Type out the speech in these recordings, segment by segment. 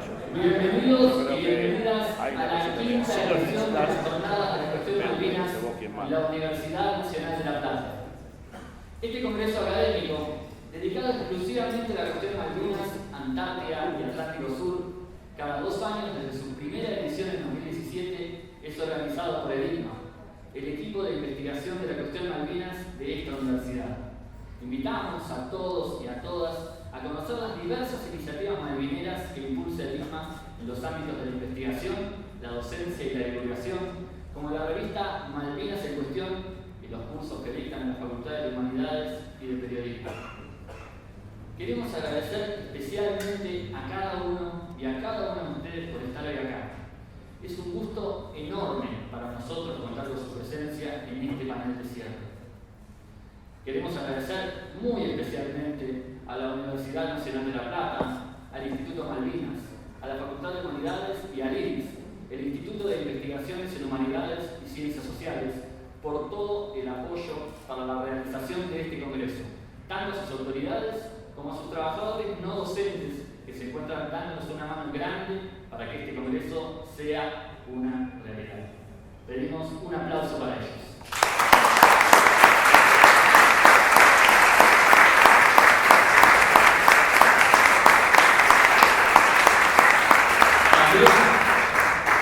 Bienvenidos y bienvenidas a la quinta edición de las jornadas de la cuestión de Malvinas en la Universidad Nacional de La Plata. Este congreso académico, dedicado exclusivamente a la cuestión de Malvinas, Antártida y Atlántico Sur, cada 2 años desde su primera edición en 2017, es organizado por el INMA, el equipo de investigación de la cuestión Malvinas de esta universidad. Invitamos a todos y a todas a conocer las diversas iniciativas malvineras que impulsa el INMA en los ámbitos de la investigación, la docencia y la divulgación, como la revista Malvinas en Cuestión y los cursos que dictan en la Facultad de Humanidades y de Periodismo. Queremos agradecer especialmente a cada uno y a cada uno de ustedes por estar hoy acá. Es un gusto enorme para nosotros contar con su presencia en este panel de cierre. Queremos agradecer muy especialmente a la Universidad Nacional de La Plata, al Instituto Malvinas, a la Facultad de Humanidades y al IRIS, el Instituto de Investigaciones en Humanidades y Ciencias Sociales, por todo el apoyo para la realización de este congreso, tanto a sus autoridades como a sus trabajadores no docentes que se encuentran dándonos una mano grande para que este congreso sea una realidad. Pedimos un aplauso para ellos.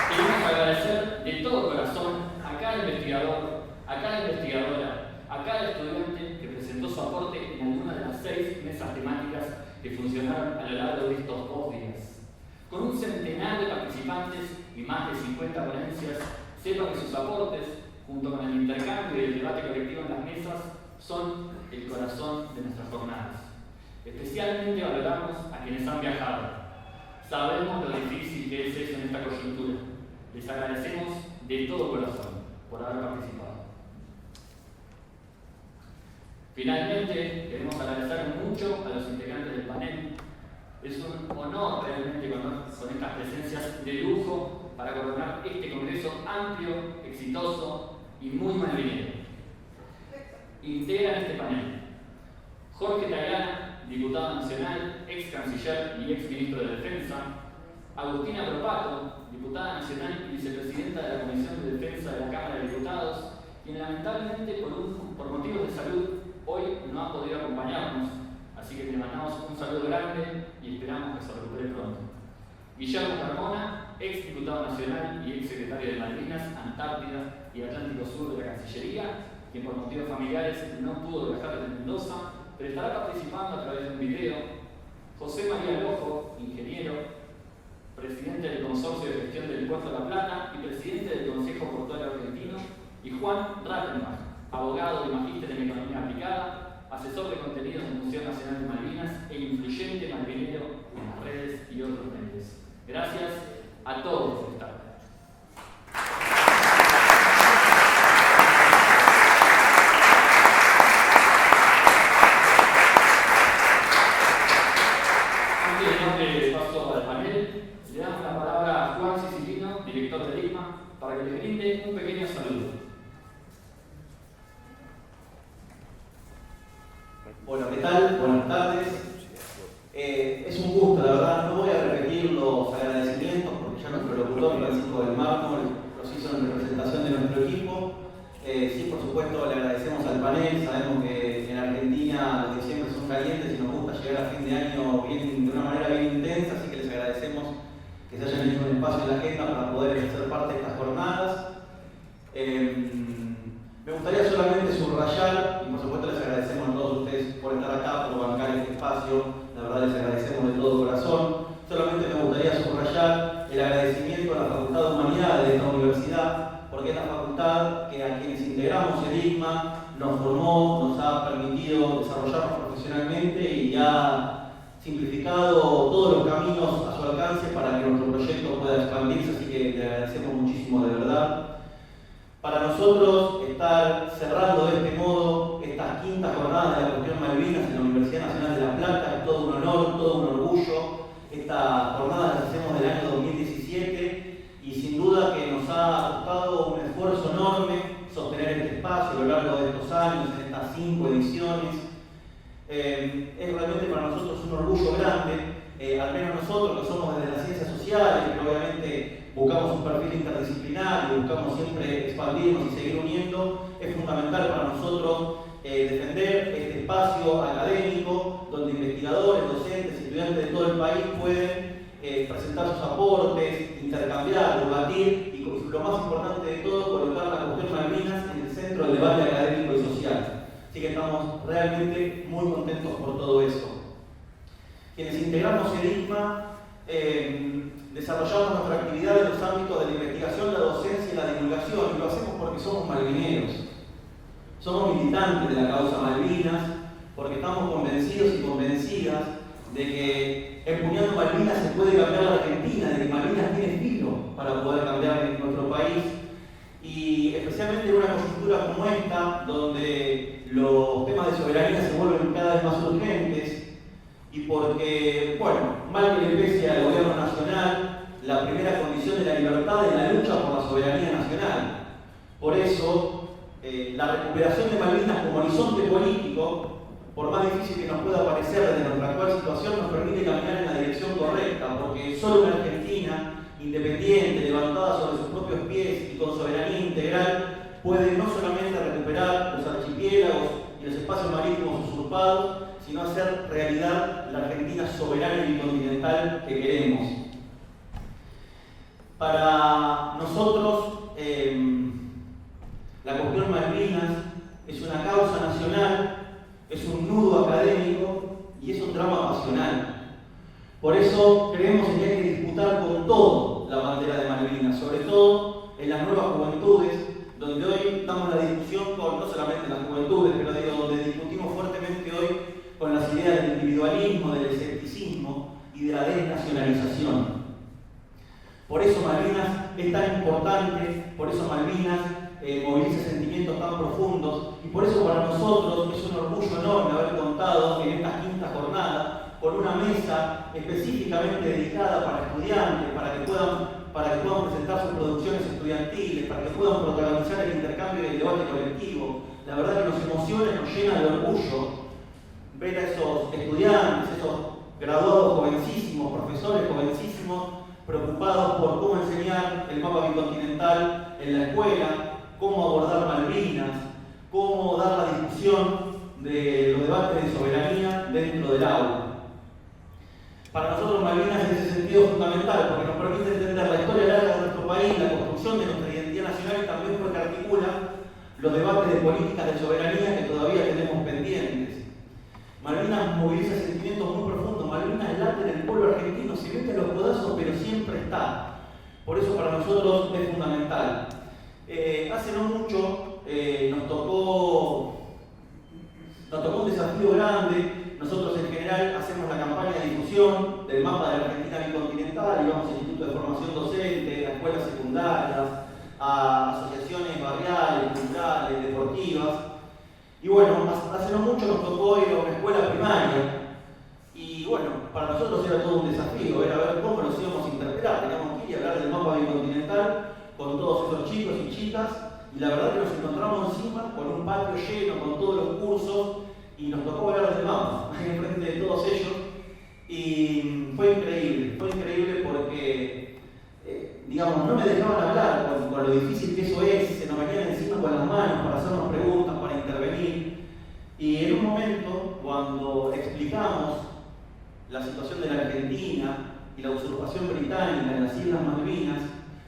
Queremos agradecer de todo corazón a cada investigador, a cada investigadora, a cada estudiante que presentó su aporte en alguna de las 6 mesas temáticas que funcionaron a lo largo de estos 2 días. Con un centenar de participantes y más de 50 ponencias, sepa que sus aportes, junto con el intercambio y el debate colectivo en las mesas, son el corazón de nuestras jornadas. Especialmente valoramos a quienes han viajado. Sabemos lo difícil que es eso en esta coyuntura. Les agradecemos de todo corazón por haber participado. Finalmente, queremos agradecer mucho a los integrantes del panel. Es un honor realmente con estas presencias de lujo para coronar este congreso amplio, exitoso y muy malvinero. Integran este panel Jorge Tagliana, diputado nacional, ex canciller y ex ministro de Defensa; Agustina Propato, diputada nacional y vicepresidenta de la Comisión de Defensa de la Cámara de Diputados, quien lamentablemente por motivos de salud hoy no ha podido acompañarnos, así que le mandamos un saludo grande y esperamos que se recupere pronto. Guillermo Carmona, ex diputado nacional y ex secretario de Malvinas, Antártida y Atlántico Sur de la Cancillería, quien por motivos familiares no pudo viajar desde Mendoza, pero estará participando a través de un video. José María Lojo, ingeniero, presidente del Consorcio de Gestión del Puerto de La Plata y presidente del Consejo Portuario Argentino, y Juan Rattenbach, abogado y magíster en Economía Aplicada, asesor de contenidos del Museo Nacional de Malvinas e influyente malvinero en las redes y otros medios. Gracias a todos por estar. Paso al panel, le damos la palabra a Juan Sicilino, director del INMA, para que le brinde un pequeño saludo. Hola, ¿qué tal? Buenas tardes. Es un gusto, la verdad. No voy a repetir los agradecimientos porque ya nuestro locutor, Francisco del Mármol, los hizo en representación de nuestro equipo. Sí, por supuesto, le agradecemos al panel. Sabemos que en Argentina los diciembre son calientes y nos gusta llegar a fin de año de una manera bien intensa, así que les agradecemos que se hayan hecho un espacio en la agenda para poder ser parte de estas jornadas. Me gustaría solamente subrayar, y por supuesto les agradecemos a todos ustedes por estar acá, por bancar este espacio, la verdad les agradecemos de todo corazón. Solamente me gustaría subrayar el agradecimiento a la Facultad de Humanidades de esta universidad, porque es la facultad que a quienes integramos el INMA nos formó, nos ha permitido desarrollarnos profesionalmente y ha simplificado todos los caminos a su alcance para que nuestro proyecto pueda expandirse, así que le agradecemos muchísimo de verdad. Para nosotros, estar cerrando de este modo estas quintas jornadas de la cuestión Malvinas en la Universidad Nacional de La Plata es todo un honor, todo un orgullo. Estas jornadas las hacemos del año 2017 y sin duda que nos ha costado un esfuerzo enorme sostener este espacio a lo largo de estos años, en estas 5 ediciones. Es realmente para nosotros un orgullo grande al menos nosotros que somos desde las ciencias sociales, pero obviamente buscamos un perfil interdisciplinar y buscamos siempre expandirnos y seguir uniendo, es fundamental para nosotros defender este espacio académico donde investigadores, docentes, estudiantes de todo el país pueden presentar sus aportes, intercambiar, debatir y, lo más importante de todo, colocar la cuestión Malvinas en el centro del debate académico y social. Así que estamos realmente muy contentos por todo eso. Quienes integramos EDICMA desarrollamos nuestra actividad en los ámbitos de la investigación, la docencia y la divulgación, y lo hacemos porque somos malvineros. Somos militantes de la causa Malvinas, porque estamos convencidos y convencidas de que empuñando Malvinas se puede cambiar la Argentina, de que Malvinas tiene filo para poder cambiar en nuestro país, y especialmente en una coyuntura como esta, donde los temas de soberanía se vuelven cada vez más urgentes, y porque, bueno, mal que le pese al gobierno nacional, la primera condición de la libertad es la lucha por la soberanía nacional. Por eso, la recuperación de Malvinas como horizonte político, por más difícil que nos pueda parecer desde nuestra actual situación, nos permite caminar en la dirección correcta, porque solo una Argentina independiente, levantada sobre sus propios pies y con soberanía integral, puede no solamente recuperar los archipiélagos y los espacios marítimos usurpados, sino hacer realidad la Argentina soberana y continental que queremos. Para nosotros, la cuestión Malvinas es una causa nacional, es un nudo académico y es un drama pasional. Por eso creemos en que hay que disputar con todo la bandera de Malvinas, sobre todo en las nuevas juventudes, donde hoy damos la discusión con, no solamente las juventudes, pero digo, donde discutimos fuertemente hoy con las ideas del individualismo, del escepticismo y de la desnacionalización. Por eso Malvinas es tan importante, por eso Malvinas moviliza sentimientos tan profundos, y por eso para nosotros es un orgullo enorme haber contado en esta quinta jornada con una mesa específicamente dedicada para estudiantes, para que puedan presentar sus producciones estudiantiles, para que puedan protagonizar el intercambio y el debate colectivo. La verdad que nos emociona y nos llena de orgullo ver a esos estudiantes, esos graduados jovencísimos, profesores jovencísimos, preocupados por cómo enseñar el mapa bicontinental en la escuela, cómo abordar Malvinas, cómo dar la discusión de los debates de soberanía dentro del aula. Para nosotros Malvinas en ese sentido es fundamental, porque nos permite entender la historia larga de nuestro país, la construcción de nuestra identidad nacional, y también porque articula los debates de políticas de soberanía que todavía tenemos pendientes. Malvinas moviliza sentimientos muy profundos, Malvinas late en el pueblo argentino, se mete los codazos, pero siempre está. Por eso para nosotros es fundamental. Hace no mucho nos tocó un desafío grande. Nosotros en general hacemos la campaña de difusión del mapa de la Argentina bicontinental, y vamos al Instituto de Formación Docente, a escuelas secundarias, a asociaciones barriales, culturales, deportivas. Y bueno, hace no mucho nos tocó ir a una escuela primaria, y bueno, para nosotros era todo un desafío, era ver cómo los íbamos a interpretar. Teníamos que ir a hablar del mapa bicontinental con todos esos chicos y chicas, y la verdad que nos encontramos encima con un patio lleno, con todos los cursos, y nos tocó hablar del mapa, ahí enfrente de todos ellos, y fue increíble porque, digamos, no me dejaban hablar con lo difícil que eso es, se nos venían encima con las manos para hacernos preguntas, para intervenir, y en un momento, cuando explicamos la situación de la Argentina y la usurpación británica en las Islas Malvinas,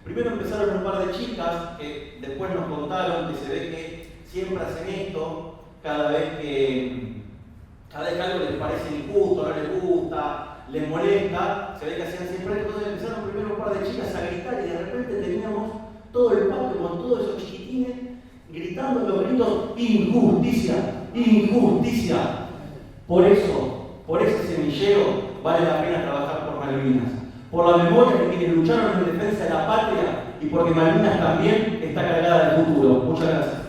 primero empezaron un par de chicas que después nos contaron que se ve que siempre hacen esto cada vez que algo les parece injusto, no les gusta, les molesta, se ve que hacían siempre esto. Entonces empezaron primero un par de chicas a gritar, y de repente teníamos todo el patio con todos esos chiquitines gritando los gritos: injusticia, injusticia. Por ese semillero vale la pena trabajar por Malvinas, por la memoria de quienes lucharon en defensa de la patria, y porque Malvinas también está cargada de futuro. Muchas gracias.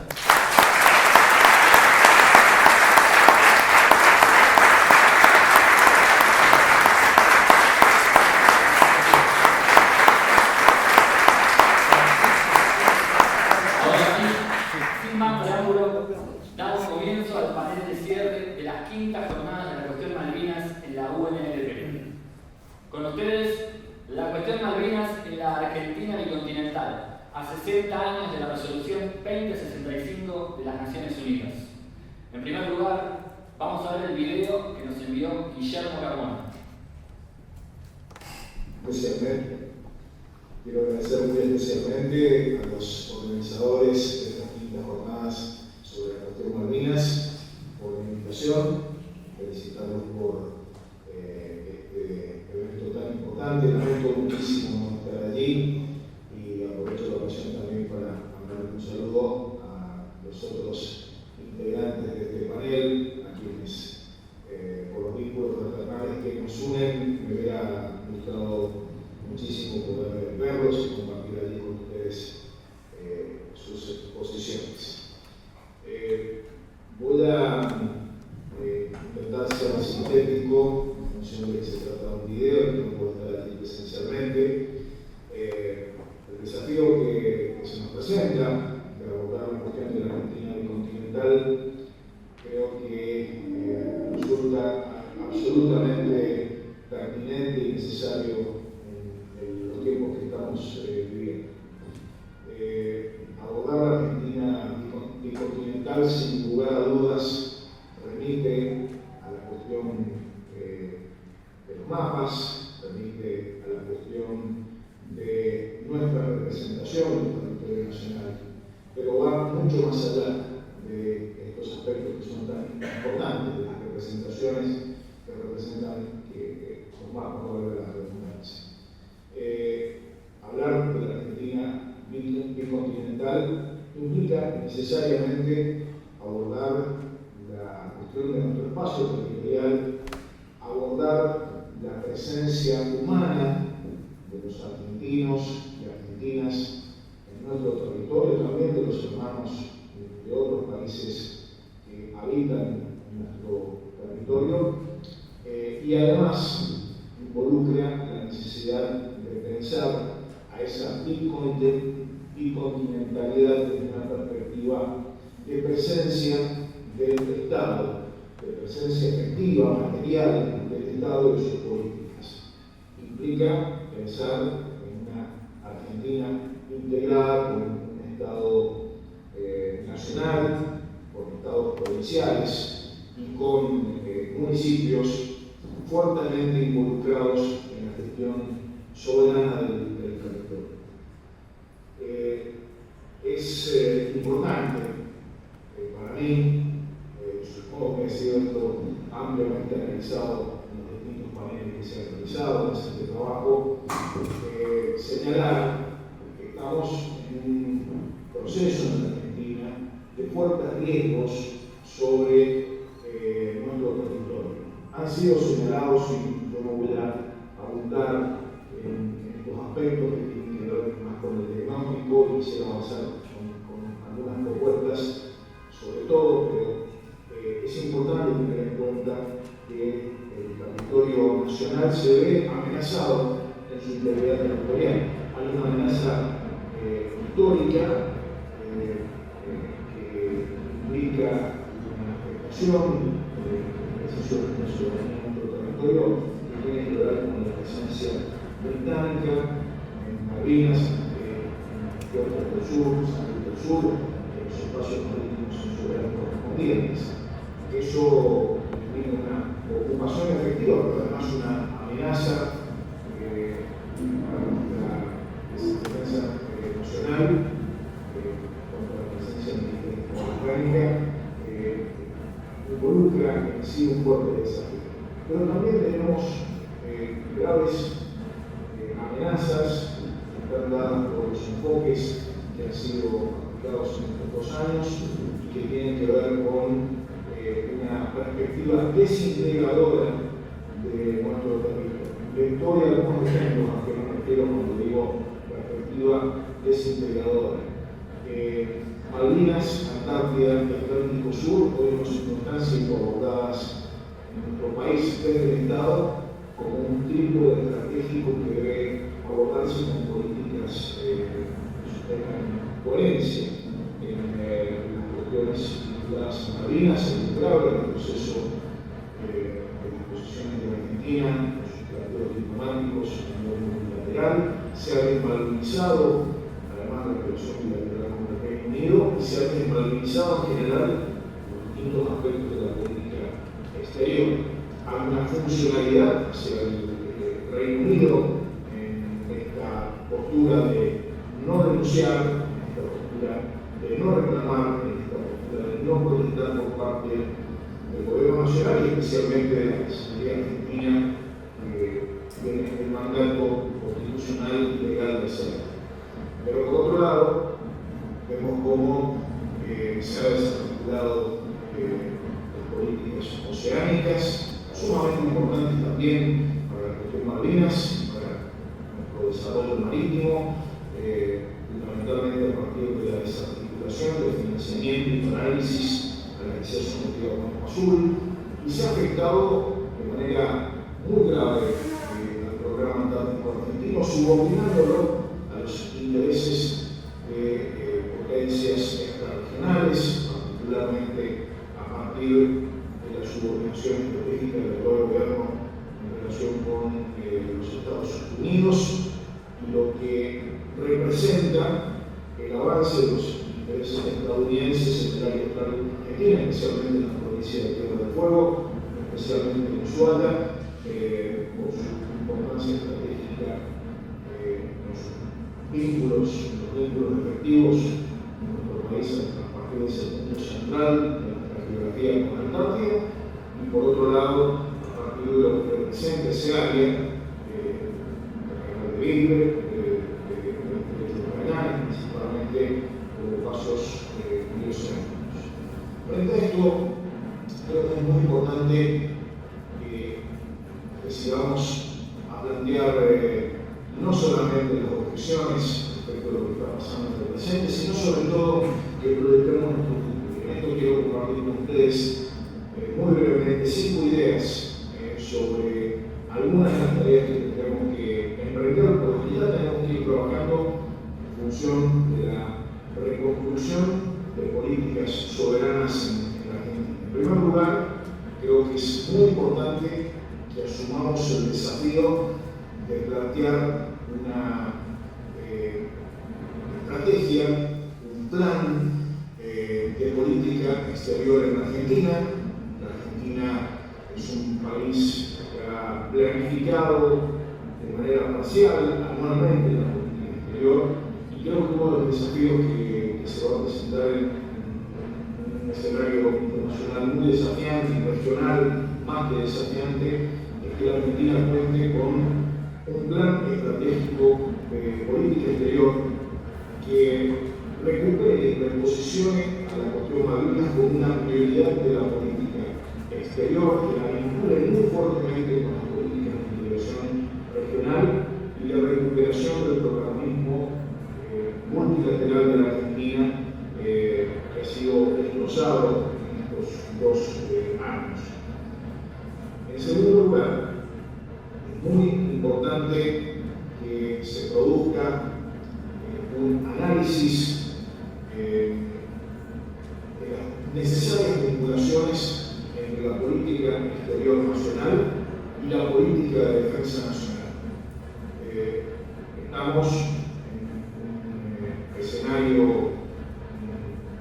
Damos comienzo al panel de cierre de las quintas jornadas de la cuestión Malvinas en la UNLP. Con ustedes, la cuestión Malvinas en la Argentina bicontinental, a 60 años de la resolución 2065 de las Naciones Unidas. En primer lugar, vamos a ver el video que nos envió Guillermo Carbone. Quiero agradecer muy especialmente a los organizadores de estas quintas jornadas sobre la cuestión Malvinas por la invitación, felicitarlos por este evento tan importante. Lamento muchísimo estar allí y aprovecho la ocasión también para mandar un saludo a los otros integrantes de este panel, a quienes por los vínculos fraternales que nos unen me hubiera gustado muchísimo poder verlos y compartir allí con ustedes sus exposiciones. Voy a intentar ser sintético, mencioné que se trata de un video, que no puedo estar aquí presencialmente. El desafío que se nos presenta de abordar la cuestión de la Argentina bicontinental creo que resulta absolutamente pertinente y necesario en los tiempos que estamos viviendo. Abordar la Argentina bicontinental, sin lugar a dudas, remite a la cuestión de los mapas, remite a la cuestión de nuestra representación en el territorio nacional, pero va mucho más allá de estos aspectos que son tan importantes, de las representaciones que representan los mapas, no valga la redundancia. Hablar de la Argentina bicontinental implica necesariamente abordar la cuestión de nuestro espacio territorial, abordar la presencia humana de los argentinos y argentinas en nuestro territorio, también de los hermanos de otros países que habitan nuestro territorio, y además involucra la necesidad de pensar a esa bicontinentalidad desde una perspectiva de presencia del Estado, de presencia efectiva, material del Estado y de sus políticas. Implica pensar en una Argentina integrada con un Estado nacional, con estados provinciales y con municipios fuertemente involucrados en la gestión soberana del territorio. Es importante para mí, supongo que ha sido esto ampliamente analizado en los distintos paneles que se han realizado en este trabajo, señalar que estamos en un proceso en la Argentina de fuertes riesgos sobre nuestro territorio. Han sido señalados, y yo no voy a abundar en estos aspectos que tienen que ver más con el diagnóstico, y quisiera avanzar con algunas propuestas sobre todo, pero es importante tener en cuenta que el territorio nacional se ve amenazado en su integridad territorial. Hay una amenaza histórica que implica una afectación de la soberanía en nuestro territorio, que tiene que ver con la presencia británica en Malvinas, en Puerto del Sur, San Luis del Sur, en los espacios marítimos soberanos correspondientes. Eso implica una ocupación efectiva, pero además una amenaza para nuestra defensa nacional contra la presencia británica, involucra en sí un fuerte desafío. Pero también tenemos graves amenazas que están dadas por los enfoques que han sido aplicados en estos 2 años y que tienen que ver con una perspectiva desintegradora de nuestro territorio. Les doy algunos ejemplos a que me refiero cuando digo perspectiva desintegradora. Malvinas, Antártida y Atlántico Sur, hoy nos encontrán siendo abordadas en nuestro país desde el Estado como un trípode estratégico que debe abordarse con políticas que tengan coherencia en las cuestiones vinculadas a Malvinas, en clave del proceso de las posiciones de Argentina, los operativos diplomáticos desmoralizado además de la relación bilateral con el Reino Unido y se ha desmoralizado en general los distintos aspectos de la política exterior. Hay una funcionalidad hacia el Reino Unido en esta postura de no denunciar, en esta postura de no reclamar, en esta postura de no protestar por parte del gobierno nacional y especialmente de la Cancillería Argentina, tiene el mandato constitucional y legal de hacerlo. Pero por otro lado, vemos cómo se ha desarticulado las políticas oceánicas, sumamente importantes también para la cuestión Malvinas, para nuestro desarrollo marítimo, fundamentalmente a partir de la desarticulación del financiamiento y análisis a la que se ha sometido a Campo Azul, y se ha afectado de manera muy grave al programa antártico argentino, subordinándolo a los intereses de potencias extrarregionales, particularmente a partir de la subordinación estratégica del actual gobierno en relación con los Estados Unidos, y lo que representa el avance de los intereses estadounidenses en el área austral argentina, especialmente en la provincia de Tierra del Fuego, especialmente en Ushuaia, por su importancia estratégica, los vínculos efectivos en nuestro país a partir de ese punto central de la geografía con la Antártida, y por otro lado, a partir de lo que representa ese área, de Libre, principalmente por pasos bioceánicos. Frente a esto, creo que es muy importante que sigamos a plantear no solamente las objeciones respecto a lo que está pasando en el presente, sino sobre todo que proyectemos nuestro futuro. En esto quiero compartir con ustedes muy brevemente 5 ideas sobre algunas de las tareas que tenemos que emprender, porque ya tenemos que ir trabajando en función de la reconstrucción de políticas soberanas en la Argentina. En primer lugar, creo que es muy importante que asumamos el desafío de plantear una estrategia, un plan de política exterior en la Argentina. La Argentina es un país que ha planificado de manera parcial, anualmente, la política exterior, y creo que uno de los desafíos que se va a presentar en un escenario internacional muy desafiante y regional más que desafiante es que la Argentina cuente con un plan estratégico de política exterior que recupere y reposicione a la cuestión Malvinas como una prioridad de la política exterior, que la vincule muy fuertemente con las políticas de integración regional y la recuperación del protagonismo multilateral de la Argentina, que ha sido destrozado en estos 2 años. En segundo lugar, es muy importante que se produzca un análisis de las necesarias vinculaciones entre la política exterior nacional y la política de defensa nacional. Estamos en un escenario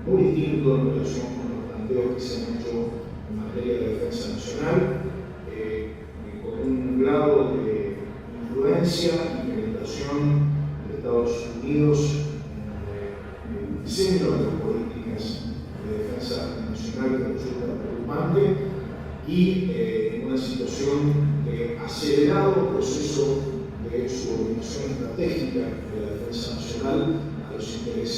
muy distinto en relación con los planteos que se han hecho en materia de defensa nacional, con un grado de influencia y penetración de Estados Unidos en el diseño de las políticas de defensa nacional que resulta preocupante, y en una situación de acelerado proceso de subordinación estratégica de la defensa nacional a los intereses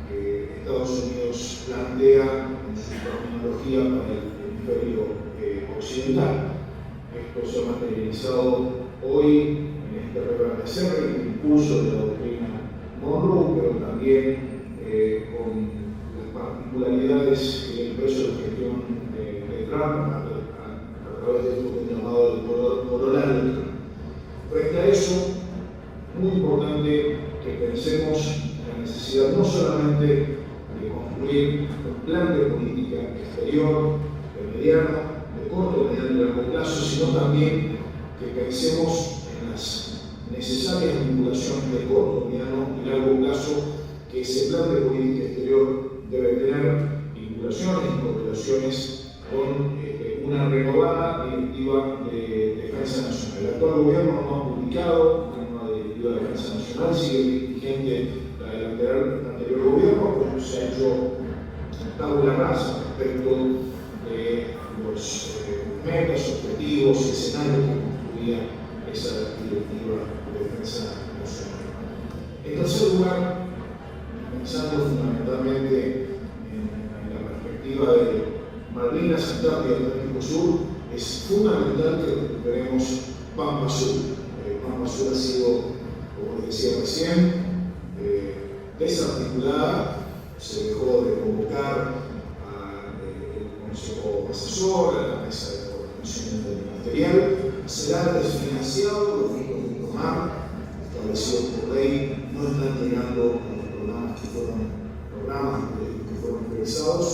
que Estados Unidos plantea en su terminología para el hemisferio occidental. Esto se ha materializado hoy en este reverdecer, en el impulso de la doctrina Monroe, pero también con las particularidades que el precio de la gestión de Trump a través de esto que es llamado el corolario de Trump. Frente a eso, muy importante que pensemos en la necesidad no solamente de construir un plan de política exterior, de mediano, de corto, mediano y largo plazo, sino también que pensemos en las necesarias vinculaciones de corto, mediano y largo plazo que ese plan de política exterior debe tener, vinculaciones y correlaciones con una renovada directiva de defensa nacional. El actual gobierno no ha publicado una directiva de defensa nacional, sigue vigente la del anterior gobierno, pero se ha hecho tabula rasa respecto de los metas, objetivos y escenarios que construía esa directiva de defensa nacional. En tercer lugar, pensando fundamentalmente en la perspectiva de Malvinas, Antártida y Atlántico Sur, es fundamental que recuperemos Pampa Sur. Pampa Sur ha sido, como les decía recién, desarticulada, se dejó de convocar al Consejo Asesor, a la Mesa de Coordinación Interministerial, se ha desfinanciado los fondos de Tomar, establecidos por ley, no están llegando a los programas que fueron priorizados,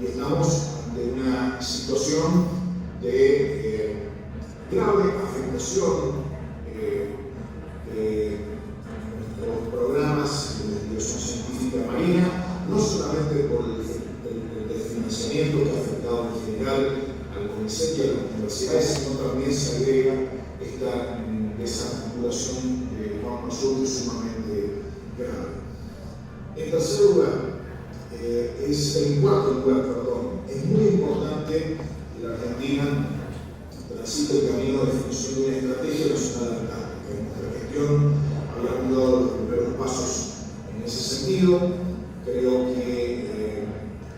y estamos ante una situación de grave afectación de nuestros programas de investigación científica marina, no solamente por el desfinanciamiento que ha afectado en general al CONICET y a las universidades, sino también se agrega esta desarticulación de Pampa Sur, que es sumamente grave. En tercer lugar, en cuarto lugar, es muy importante que la Argentina transite el camino de definición de una estrategia nacional antártica. En nuestra gestión habíamos dado los primeros pasos en ese sentido. Creo que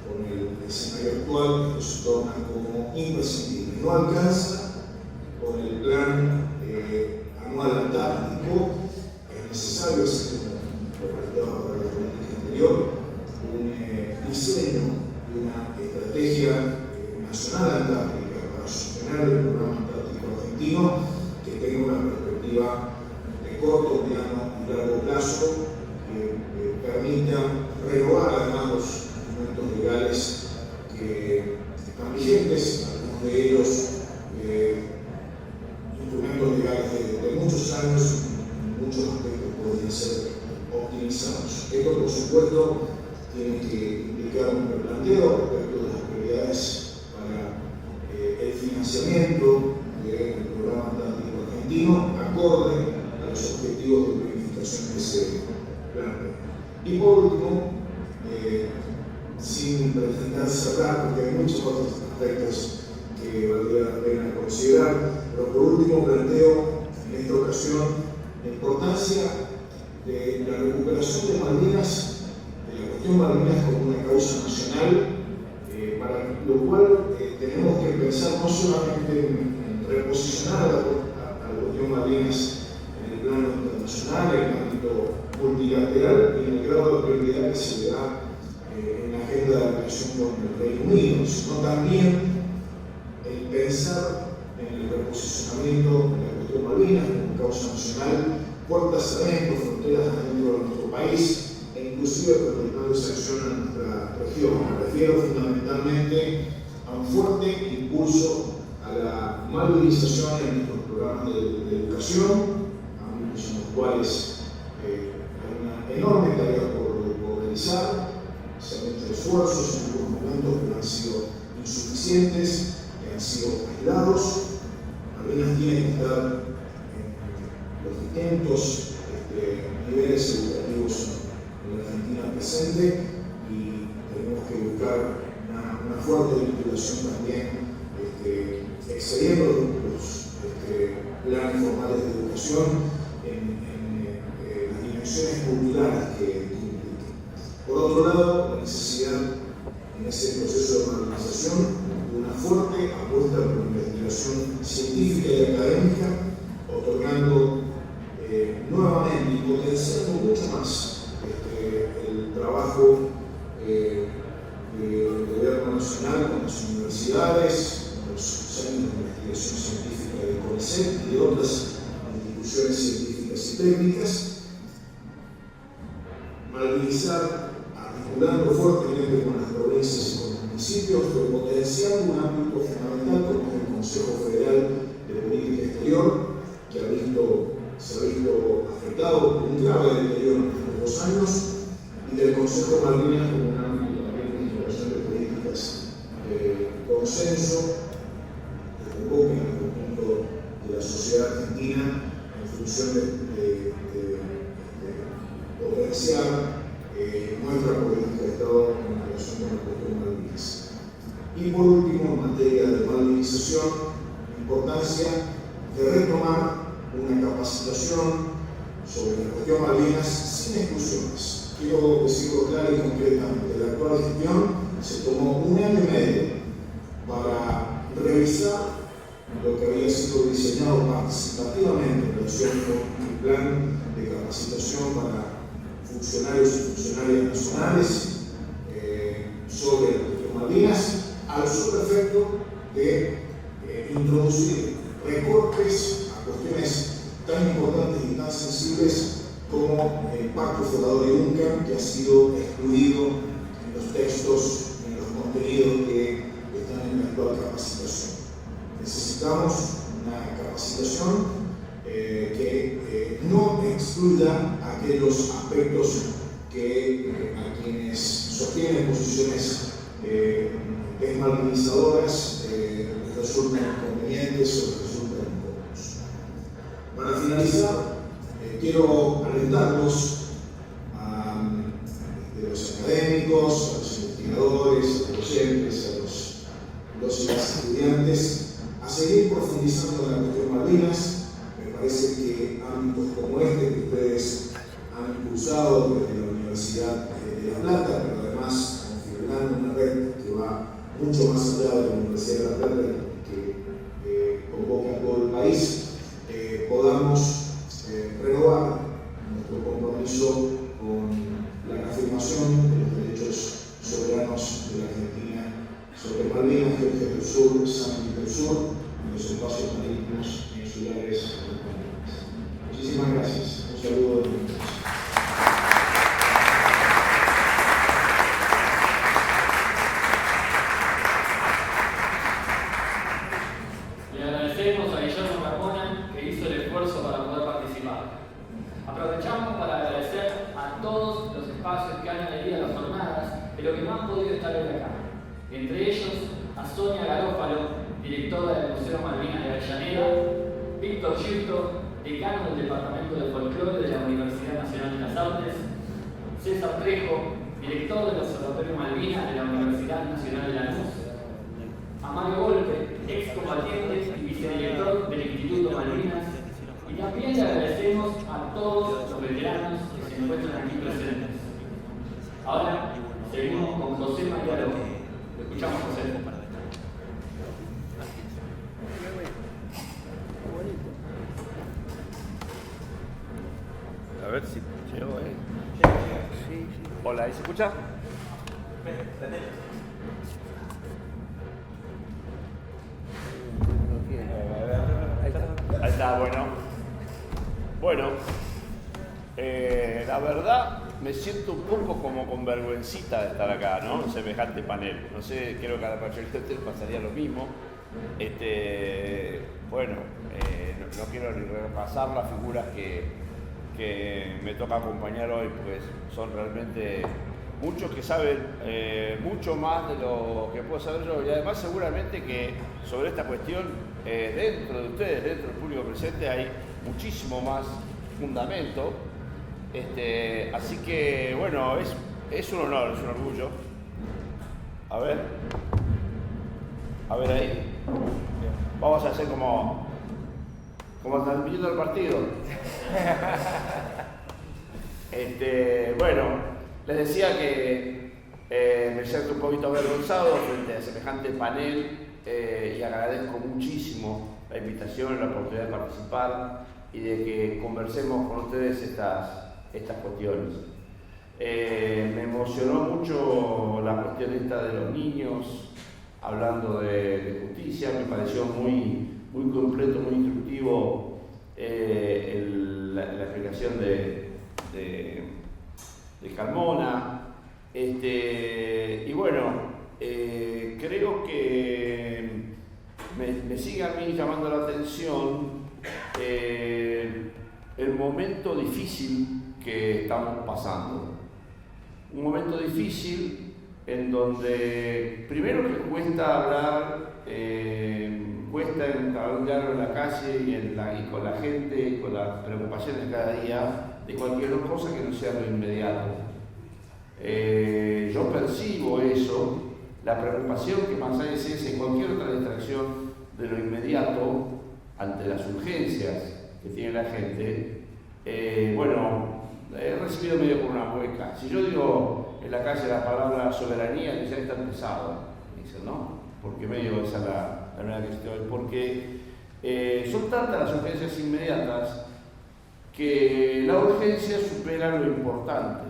con el escenario actual esto se torna como imprescindible. No alcanza con el plan anual antártico, es necesario hacer como planteado para la política exterior, un diseño de una estrategia nacional antártica para sostener el programa antártico argentino que tenga una perspectiva de corto, mediano y largo plazo que permita renovar además los instrumentos legales que están vigentes, algunos de ellos instrumentos legales de muchos años, en muchos aspectos podrían ser optimizados. Esto, por supuesto, tiene que implicar un replanteo respecto de las prioridades para el financiamiento del programa antártico argentino, acorde a los objetivos de planificación que se plantean. Y por último, sin pretender cerrar, porque hay muchos otros aspectos que valdría la pena considerar, pero por último planteo en esta ocasión la importancia de la recuperación de Malvinas, la cuestión Malvinas como una causa nacional, para lo cual tenemos que pensar no solamente en reposicionar a la cuestión Malvinas en el plano internacional, en el ámbito multilateral y en el grado de prioridad que se le da en la agenda de relación con el Reino Unido, sino también el pensar en el reposicionamiento de la cuestión Malvinas como causa nacional, puertas adentro, fronteras adentro de nuestro país, inclusive permitiendo esa acción en nuestra región. Me refiero fundamentalmente a un fuerte impulso a la malvinización en nuestros programas de educación, ámbitos en los cuales hay una enorme tarea por realizar. Se han hecho esfuerzos en algunos momentos, pero han sido insuficientes, que han sido aislados. Malvinas tiene que estar en los distintos niveles educativos en la Argentina presente, y tenemos que buscar una fuerte vinculación también, excediendo los planes formales de educación en las dimensiones culturales que implica. Por otro lado, la necesidad en ese proceso de modernización de una fuerte apuesta por la investigación científica y académica, otorgando nuevamente y potenciando mucho más el trabajo del gobierno nacional con las universidades, con los centros de investigación científica del CONICET y de otras instituciones científicas y técnicas, malvinizar, articulando fuertemente con las provincias y con los municipios, pero potenciando un ámbito fundamental como es el Consejo Federal de Política Exterior, que ha visto se ha visto afectado por un grave deterioro en los últimos 2 años, y del Consejo Malvinas como un ámbito también de integración de políticas de consenso que convoquen al conjunto de la sociedad argentina en función de potenciar nuestra política de Estado en relación con la cuestión Malvinas. Y por último, en materia de malvinización, la importancia de retomar una capacitación sobre la cuestión Malvinas sin exclusiones. Quiero decirlo claro y concretamente, la actual gestión se tomó 1 año y medio para revisar lo que había sido diseñado participativamente en relación con el plan de capacitación para funcionarios y funcionarias nacionales sobre la cuestión Malvinas, al solo efecto de introducir recortes a cuestiones tan importantes y tan sensibles como el Pacto Fundador de UNCAM, que ha sido excluido en los textos, en los contenidos que están en la actual capacitación. Necesitamos una capacitación que no excluya aquellos aspectos que a quienes sostienen posiciones desmalvinizadoras les resultan inconvenientes o les resultan incómodos. Para finalizar, quiero alentarlos a los académicos, a los investigadores, a los docentes, a los y las estudiantes, a seguir profundizando en la cuestión Malvinas. Me parece que ámbitos como este que ustedes han impulsado desde la Universidad de La Plata, pero además configurando una red que va mucho más allá de la Universidad de La Plata, que convoca a todo el país, podamos renovar nuestro compromiso con la reafirmación de los derechos soberanos de la Argentina sobre Malvinas, Georgia del Sur, San Miguel del Sur, en los espacios marítimos e insulares argentinos. Muchísimas gracias. Un saludo de todos. Le agradecemos a Guillermo Carmona, que hizo el esfuerzo para poder participar. Aprovechamos para agradecer a todos los espacios que han adherido a las jornadas, de lo que no han podido estar hoy acá. Entre ellos, a Sonia Garófalo, directora del Museo Malvinas de Avellaneda, Víctor Gilto, decano del Departamento de Folclore de la Universidad Nacional de las Artes, César Trejo, director del Observatorio Malvinas de la Universidad Nacional de Lanús, a Mario Golpe, excombatiente y vicedirector del Instituto Malvinas, y también le agradecemos a todos los veteranos que se encuentran aquí presentes. Ahora seguimos con José María López. Lo escuchamos, José. A ver si llego ahí. Hola, ¿ahí se escucha? Ahí está, bueno. Bueno, la verdad me siento un poco como con vergüencita de estar acá, ¿no? En semejante panel. No sé, creo que a la mayoría de ustedes pasaría lo mismo. Bueno, no quiero ni repasar las figuras que me toca acompañar hoy, pues son realmente muchos que saben mucho más de lo que puedo saber yo, y además seguramente que sobre esta cuestión dentro de ustedes, dentro del público presente, hay muchísimo más fundamento, así que bueno, es un honor, es un orgullo. A ver ahí, vamos a hacer como transmitiendo el partido. Bueno, les decía que me siento un poquito avergonzado frente a semejante panel y agradezco muchísimo la invitación, la oportunidad de participar y de que conversemos con ustedes estas cuestiones. Me emocionó mucho la cuestión esta de los niños, hablando de justicia. Me pareció muy completo, muy instructivo la explicación de Carmona. Y bueno, creo que me sigue a mí llamando la atención el momento difícil que estamos pasando. Un momento difícil en donde primero que cuesta hablar, cuesta entablar en la calle y con la gente, y con las preocupaciones de cada día, de cualquier cosa que no sea lo inmediato. Yo percibo eso, la preocupación que más hay es en cualquier otra distracción de lo inmediato ante las urgencias que tiene la gente. He recibido medio con una mueca. Si yo digo en la calle la palabra soberanía, ya está pesado, dicen, ¿no? Porque medio esa es la verdad que estoy. Porque son tantas las urgencias inmediatas que la urgencia supera lo importante.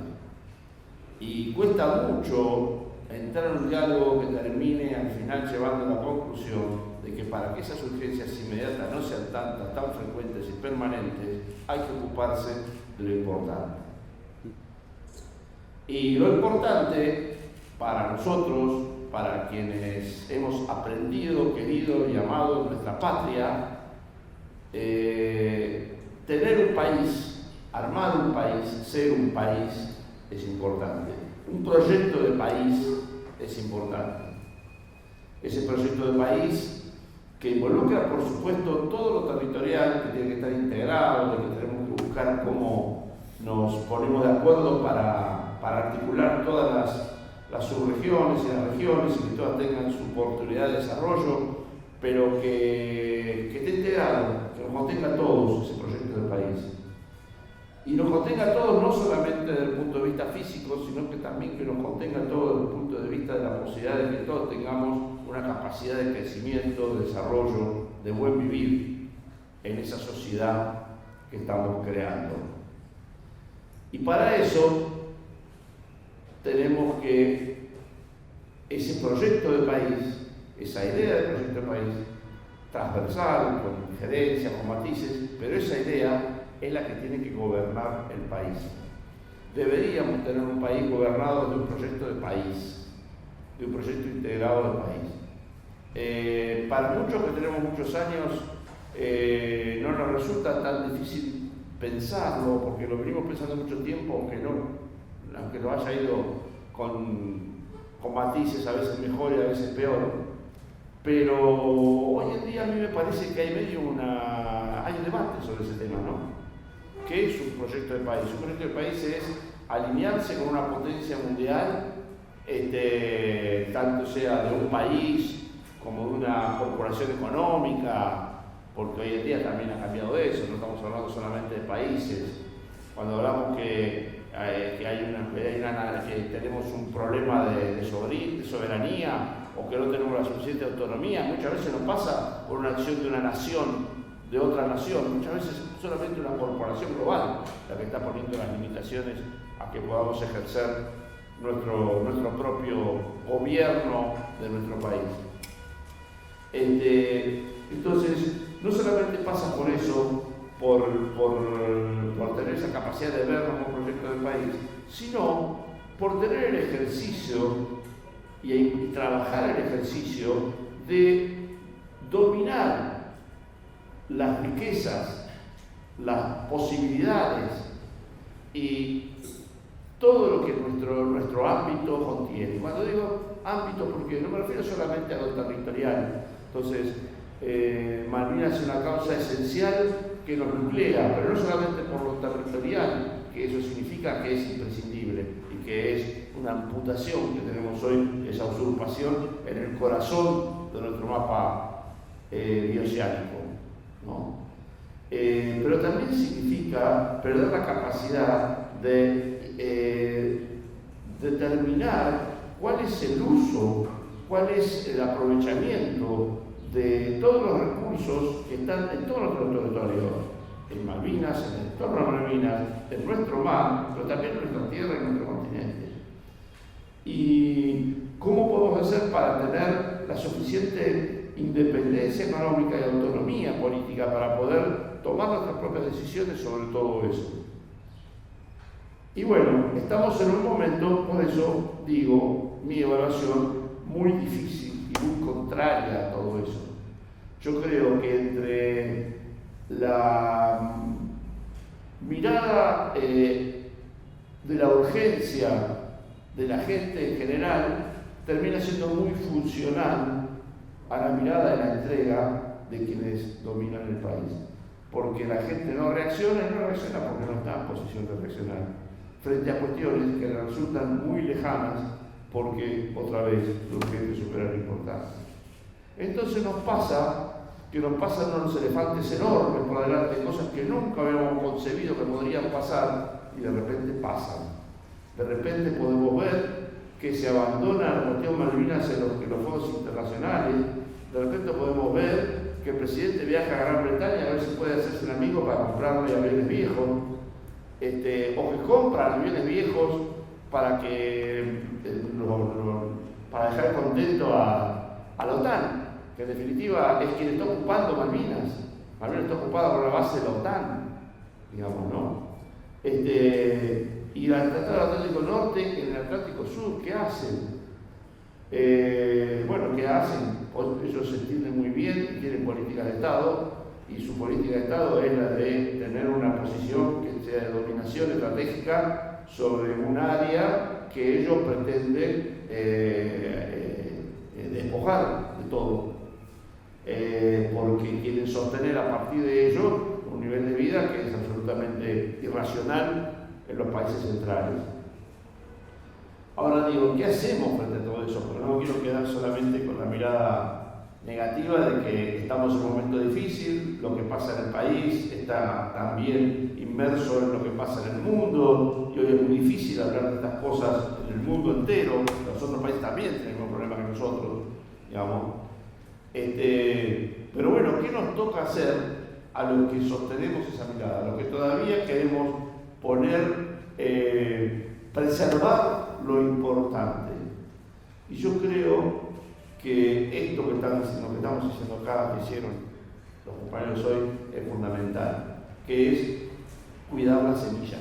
Y cuesta mucho entrar en un diálogo que termine al final llevando a la conclusión de que para que esas urgencias inmediatas no sean tantas, tan frecuentes y permanentes, hay que ocuparse de lo importante. Y lo importante para nosotros, para quienes hemos aprendido, querido y amado nuestra patria, tener un país, armar un país, ser un país es importante. Un proyecto de país es importante. Ese proyecto de país que involucra, por supuesto, todo lo territorial, que tiene que estar integrado, que tenemos que buscar cómo nos ponemos de acuerdo para articular todas las subregiones y las regiones y que todas tengan su oportunidad de desarrollo, pero que esté integrado, que nos contenga a todos ese proyecto de país. Y nos contenga a todos no solamente desde el punto de vista físico, sino que también que nos contenga a todos desde el punto de vista de la posibilidad de que todos tengamos una capacidad de crecimiento, de desarrollo, de buen vivir en esa sociedad que estamos creando. Y para eso tenemos que ese proyecto de país, esa idea de proyecto de país, transversal, con injerencias, con matices, pero esa idea es la que tiene que gobernar el país. Deberíamos tener un país gobernado de un proyecto de país, de un proyecto integrado del país. Para muchos que tenemos muchos años, no nos resulta tan difícil pensarlo, porque lo venimos pensando mucho tiempo, aunque lo haya ido con matices, a veces mejor y a veces peor. Pero hoy en día a mí me parece que hay hay un debate sobre ese tema, ¿no? ¿Qué es un proyecto de país? Un proyecto de país es alinearse con una potencia mundial, tanto sea de un país como de una corporación económica, porque hoy en día también ha cambiado eso, no estamos hablando solamente de países. Cuando hablamos que tenemos un problema de soberanía o que no tenemos la suficiente autonomía, muchas veces nos pasa por una acción de una nación, de otra nación, muchas veces solamente una corporación global la que está poniendo las limitaciones a que podamos ejercer nuestro propio gobierno de nuestro país. Entonces, no solamente pasa por eso, por tener esa capacidad de vernos como proyecto del país, sino por tener el ejercicio y trabajar el ejercicio de dominar las riquezas, las posibilidades y todo lo que nuestro ámbito contiene. Cuando digo ámbito, porque no me refiero solamente a lo territorial. Entonces, Malvinas es una causa esencial que nos nuclea, pero no solamente por lo territorial, que eso significa que es imprescindible y que es una amputación que tenemos hoy, esa usurpación en el corazón de nuestro mapa bioceánico, ¿no? Pero también significa perder la capacidad de determinar cuál es el uso, cuál es el aprovechamiento de todos los recursos que están en todos nuestros territorios, en Malvinas, en el entorno de Malvinas, en nuestro mar, pero también en nuestra tierra y en nuestro continente. ¿Y cómo podemos hacer para tener la suficiente independencia económica y autonomía política para poder tomar nuestras propias decisiones sobre todo eso? Y bueno, estamos en un momento, por eso digo, mi evaluación, muy difícil y muy contraria a todo eso. Yo creo que entre mirada de la urgencia de la gente en general termina siendo muy funcional a la mirada de la entrega de quienes dominan el país. Porque la gente no reacciona porque no está en posición de reaccionar frente a cuestiones que le resultan muy lejanas porque, otra vez, lo urgente supera lo importante. Entonces nos pasa que nos pasan unos elefantes enormes por delante, cosas que nunca habíamos concebido que podrían pasar y de repente pasan. De repente podemos ver que se abandona la cuestión Malvinas en los foros internacionales. De repente podemos ver que el presidente viaja a Gran Bretaña a ver si puede hacerse un amigo para comprarle aviones viejos, o que compra aviones viejos para dejar contento a la OTAN, que en definitiva es quien está ocupando Malvinas. Malvinas está ocupada por la base de la OTAN, digamos, ¿no? Y el Tratado del Atlántico Norte en el Atlántico Sur, ¿qué hacen? ¿Qué hacen? Pues ellos se entienden muy bien, tienen política de Estado, y su política de Estado es la de tener una posición que sea de dominación estratégica sobre un área que ellos pretenden despojar de todo, porque quieren sostener a partir de ello un nivel de vida que es absolutamente irracional en los países centrales. Ahora digo, ¿qué hacemos frente a todo eso? Porque no quiero quedar solamente con la mirada negativa de que estamos en un momento difícil, lo que pasa en el país está también inmerso en lo que pasa en el mundo, y hoy es muy difícil hablar de estas cosas en el mundo entero. Los otros países también tienen el mismo problema que nosotros, digamos. Pero bueno, ¿qué nos toca hacer a los que sostenemos esa mirada, a los que todavía queremos preservar lo importante? Y yo creo que esto que estamos diciendo acá, que hicieron los compañeros hoy, es fundamental, que es cuidar la semilla.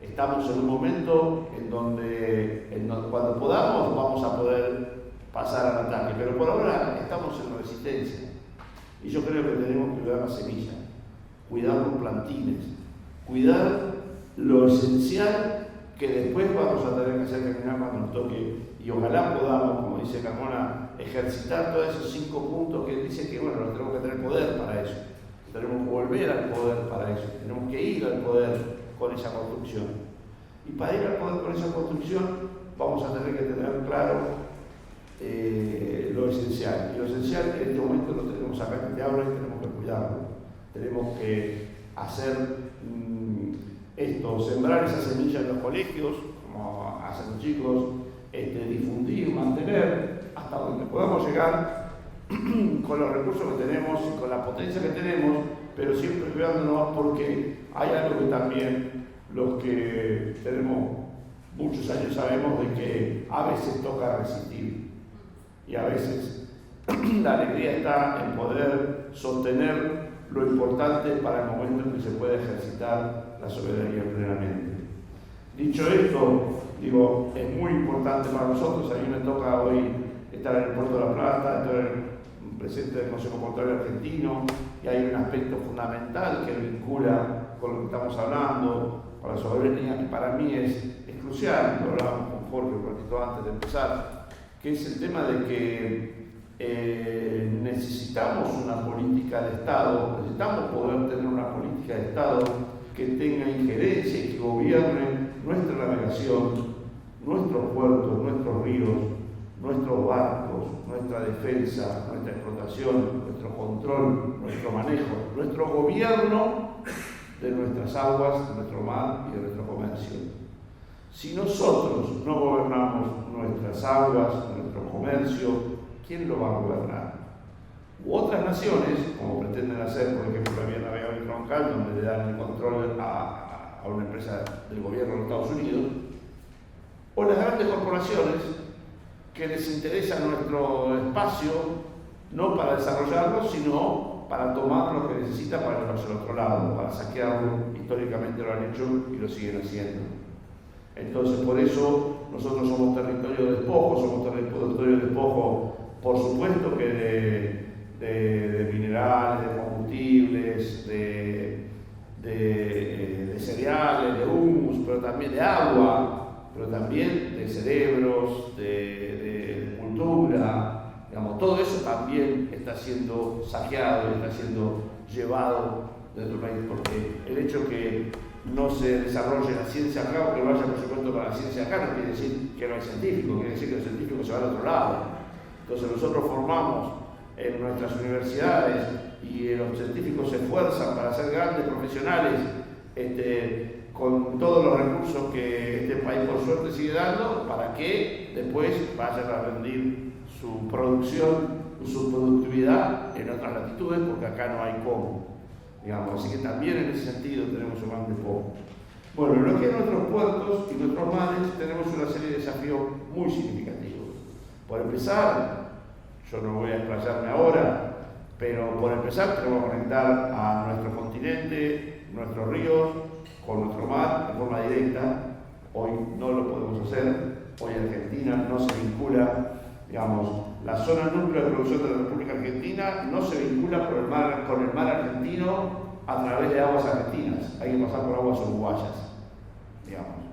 Estamos en un momento en donde cuando podamos vamos a poder pasar al ataque, pero por ahora estamos en resistencia. Y yo creo que tenemos que cuidar la semilla, cuidar los plantines, cuidar lo esencial que después vamos a tener que hacer caminar cuando nos toque, y ojalá podamos, como dice Carmona, ejercitar todos esos 5 puntos que dice que, bueno, tenemos que tener poder para eso, tenemos que volver al poder para eso, tenemos que ir al poder con esa construcción. Y para ir al poder con esa construcción vamos a tener que tener claro lo esencial. Y lo esencial en este momento lo tenemos acá en este aula y tenemos que cuidarlo. Tenemos que hacer sembrar esa semilla en los colegios, como hacen los chicos, difundir, mantener, hasta donde podamos llegar con los recursos que tenemos y con la potencia que tenemos, pero siempre cuidándonos, porque hay algo que también los que tenemos muchos años sabemos, de que a veces toca resistir, y a veces la alegría está en poder sostener lo importante para el momento en que se puede ejercitar la soberanía plenamente. Dicho esto, digo, es muy importante para nosotros. A mí me toca hoy estar en el Puerto de la Plata, estar presente del Consejo Portuario Argentino, y hay un aspecto fundamental que vincula con lo que estamos hablando, con la soberanía, que para mí es crucial. Lo hablábamos con Jorge un ratito antes de empezar, que es el tema de que necesitamos una política de Estado, necesitamos poder tener una política de Estado que tenga injerencia y que gobierne nuestra navegación, nuestros puertos, nuestros ríos, nuestros barcos, nuestra defensa, nuestra explotación, nuestro control, nuestro manejo, nuestro gobierno de nuestras aguas, de nuestro mar y de nuestro comercio. Si nosotros no gobernamos nuestras aguas, nuestro comercio, ¿quién lo va a gobernar? U otras naciones, como pretenden hacer, por ejemplo, la vía navegable troncal, donde le dan el control a una empresa del gobierno de los Estados Unidos, o las grandes corporaciones que les interesa nuestro espacio, no para desarrollarlo, sino para tomar lo que necesita para llevarse al otro lado, para saquearlo. Históricamente lo han hecho y lo siguen haciendo. Entonces, por eso nosotros somos territorio de despojo, somos territorio de despojo, por supuesto que de minerales, de combustibles, de también de cerebros, de cultura, digamos, todo eso también está siendo saqueado, está siendo llevado de nuestro país, porque el hecho que no se desarrolle la ciencia acá o que no haya presupuesto para la ciencia acá no quiere decir que no hay científicos, quiere decir que los científicos se van al otro lado. Entonces nosotros formamos en nuestras universidades y los científicos se esfuerzan para ser grandes profesionales con todos los recursos que este país por suerte sigue dando, para que después vayan a rendir su producción, su productividad en otras latitudes, porque acá no hay cómo, digamos. Así que también en ese sentido tenemos un gran poco. Bueno, en lo que es nuestros puertos y nuestros mares tenemos una serie de desafíos muy significativos. Por empezar, yo no voy a explayarme ahora, pero por empezar tenemos que conectar a nuestro continente, nuestros ríos, con nuestro mar de forma directa. Hoy no lo podemos hacer. Hoy Argentina no se vincula, digamos, la zona núcleo de producción de la República Argentina no se vincula con el mar argentino a través de aguas argentinas. Hay que pasar por aguas uruguayas, digamos.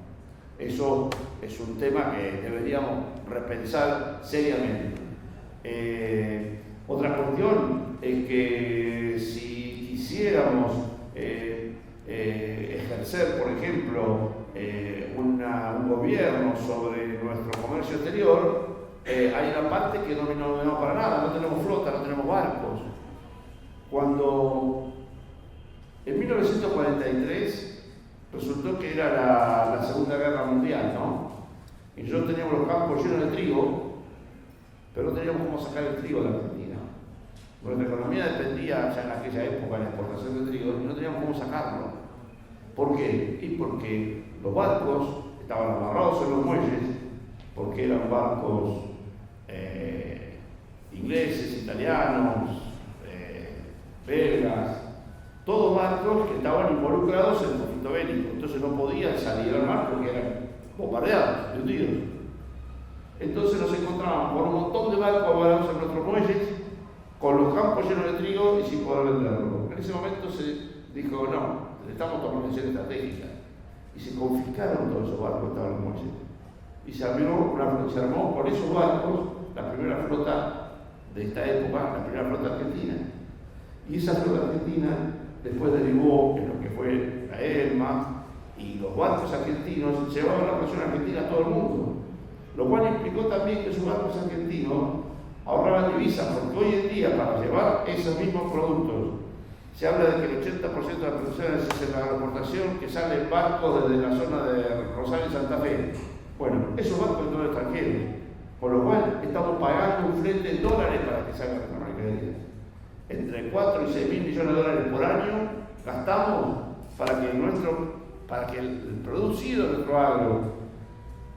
Eso es un tema que deberíamos repensar seriamente. Otra cuestión es que si quisiéramos ejercer, por ejemplo, un gobierno sobre nuestro comercio exterior, hay una parte que no dominamos para nada, no tenemos flota, no tenemos barcos. Cuando en 1943 resultó que era la Segunda Guerra Mundial, ¿no? Y nosotros teníamos los campos llenos de trigo, pero no teníamos cómo sacar el trigo de la Argentina. Nuestra economía dependía ya en aquella época de la exportación de trigo y no teníamos cómo sacarlo. ¿Por qué? Y porque los barcos estaban amarrados en los muelles, porque eran barcos ingleses, italianos, belgas, todos barcos que estaban involucrados en el conflicto bélico. Entonces no podían salir al mar porque eran bombardeados, hundidos. Entonces nos encontrábamos con un montón de barcos amarrados en nuestros muelles, con los campos llenos de trigo y sin poder venderlo. En ese momento se dijo, no, necesitamos tomar decisiones estratégicas. Y se confiscaron todos esos barcos que estaban en los muelles. Y se armó por esos barcos la primera flota de esta época, la primera flota argentina. Y esa flota argentina después derivó en lo que fue la ELMA, y los barcos argentinos llevaban la producción argentina a todo el mundo. Lo cual implicó también que esos barcos argentinos ahorraban divisas, porque hoy en día para llevar esos mismos productos se habla de que el 80% de la producción es en la agroexportación, que sale en barcos desde la zona de Rosario y Santa Fe. Bueno, esos barcos son extranjeros, por lo cual estamos pagando un flete en dólares para que salgan las mercaderías. Entre 4 y 6 mil millones de dólares por año gastamos para que el producido de nuestro agro,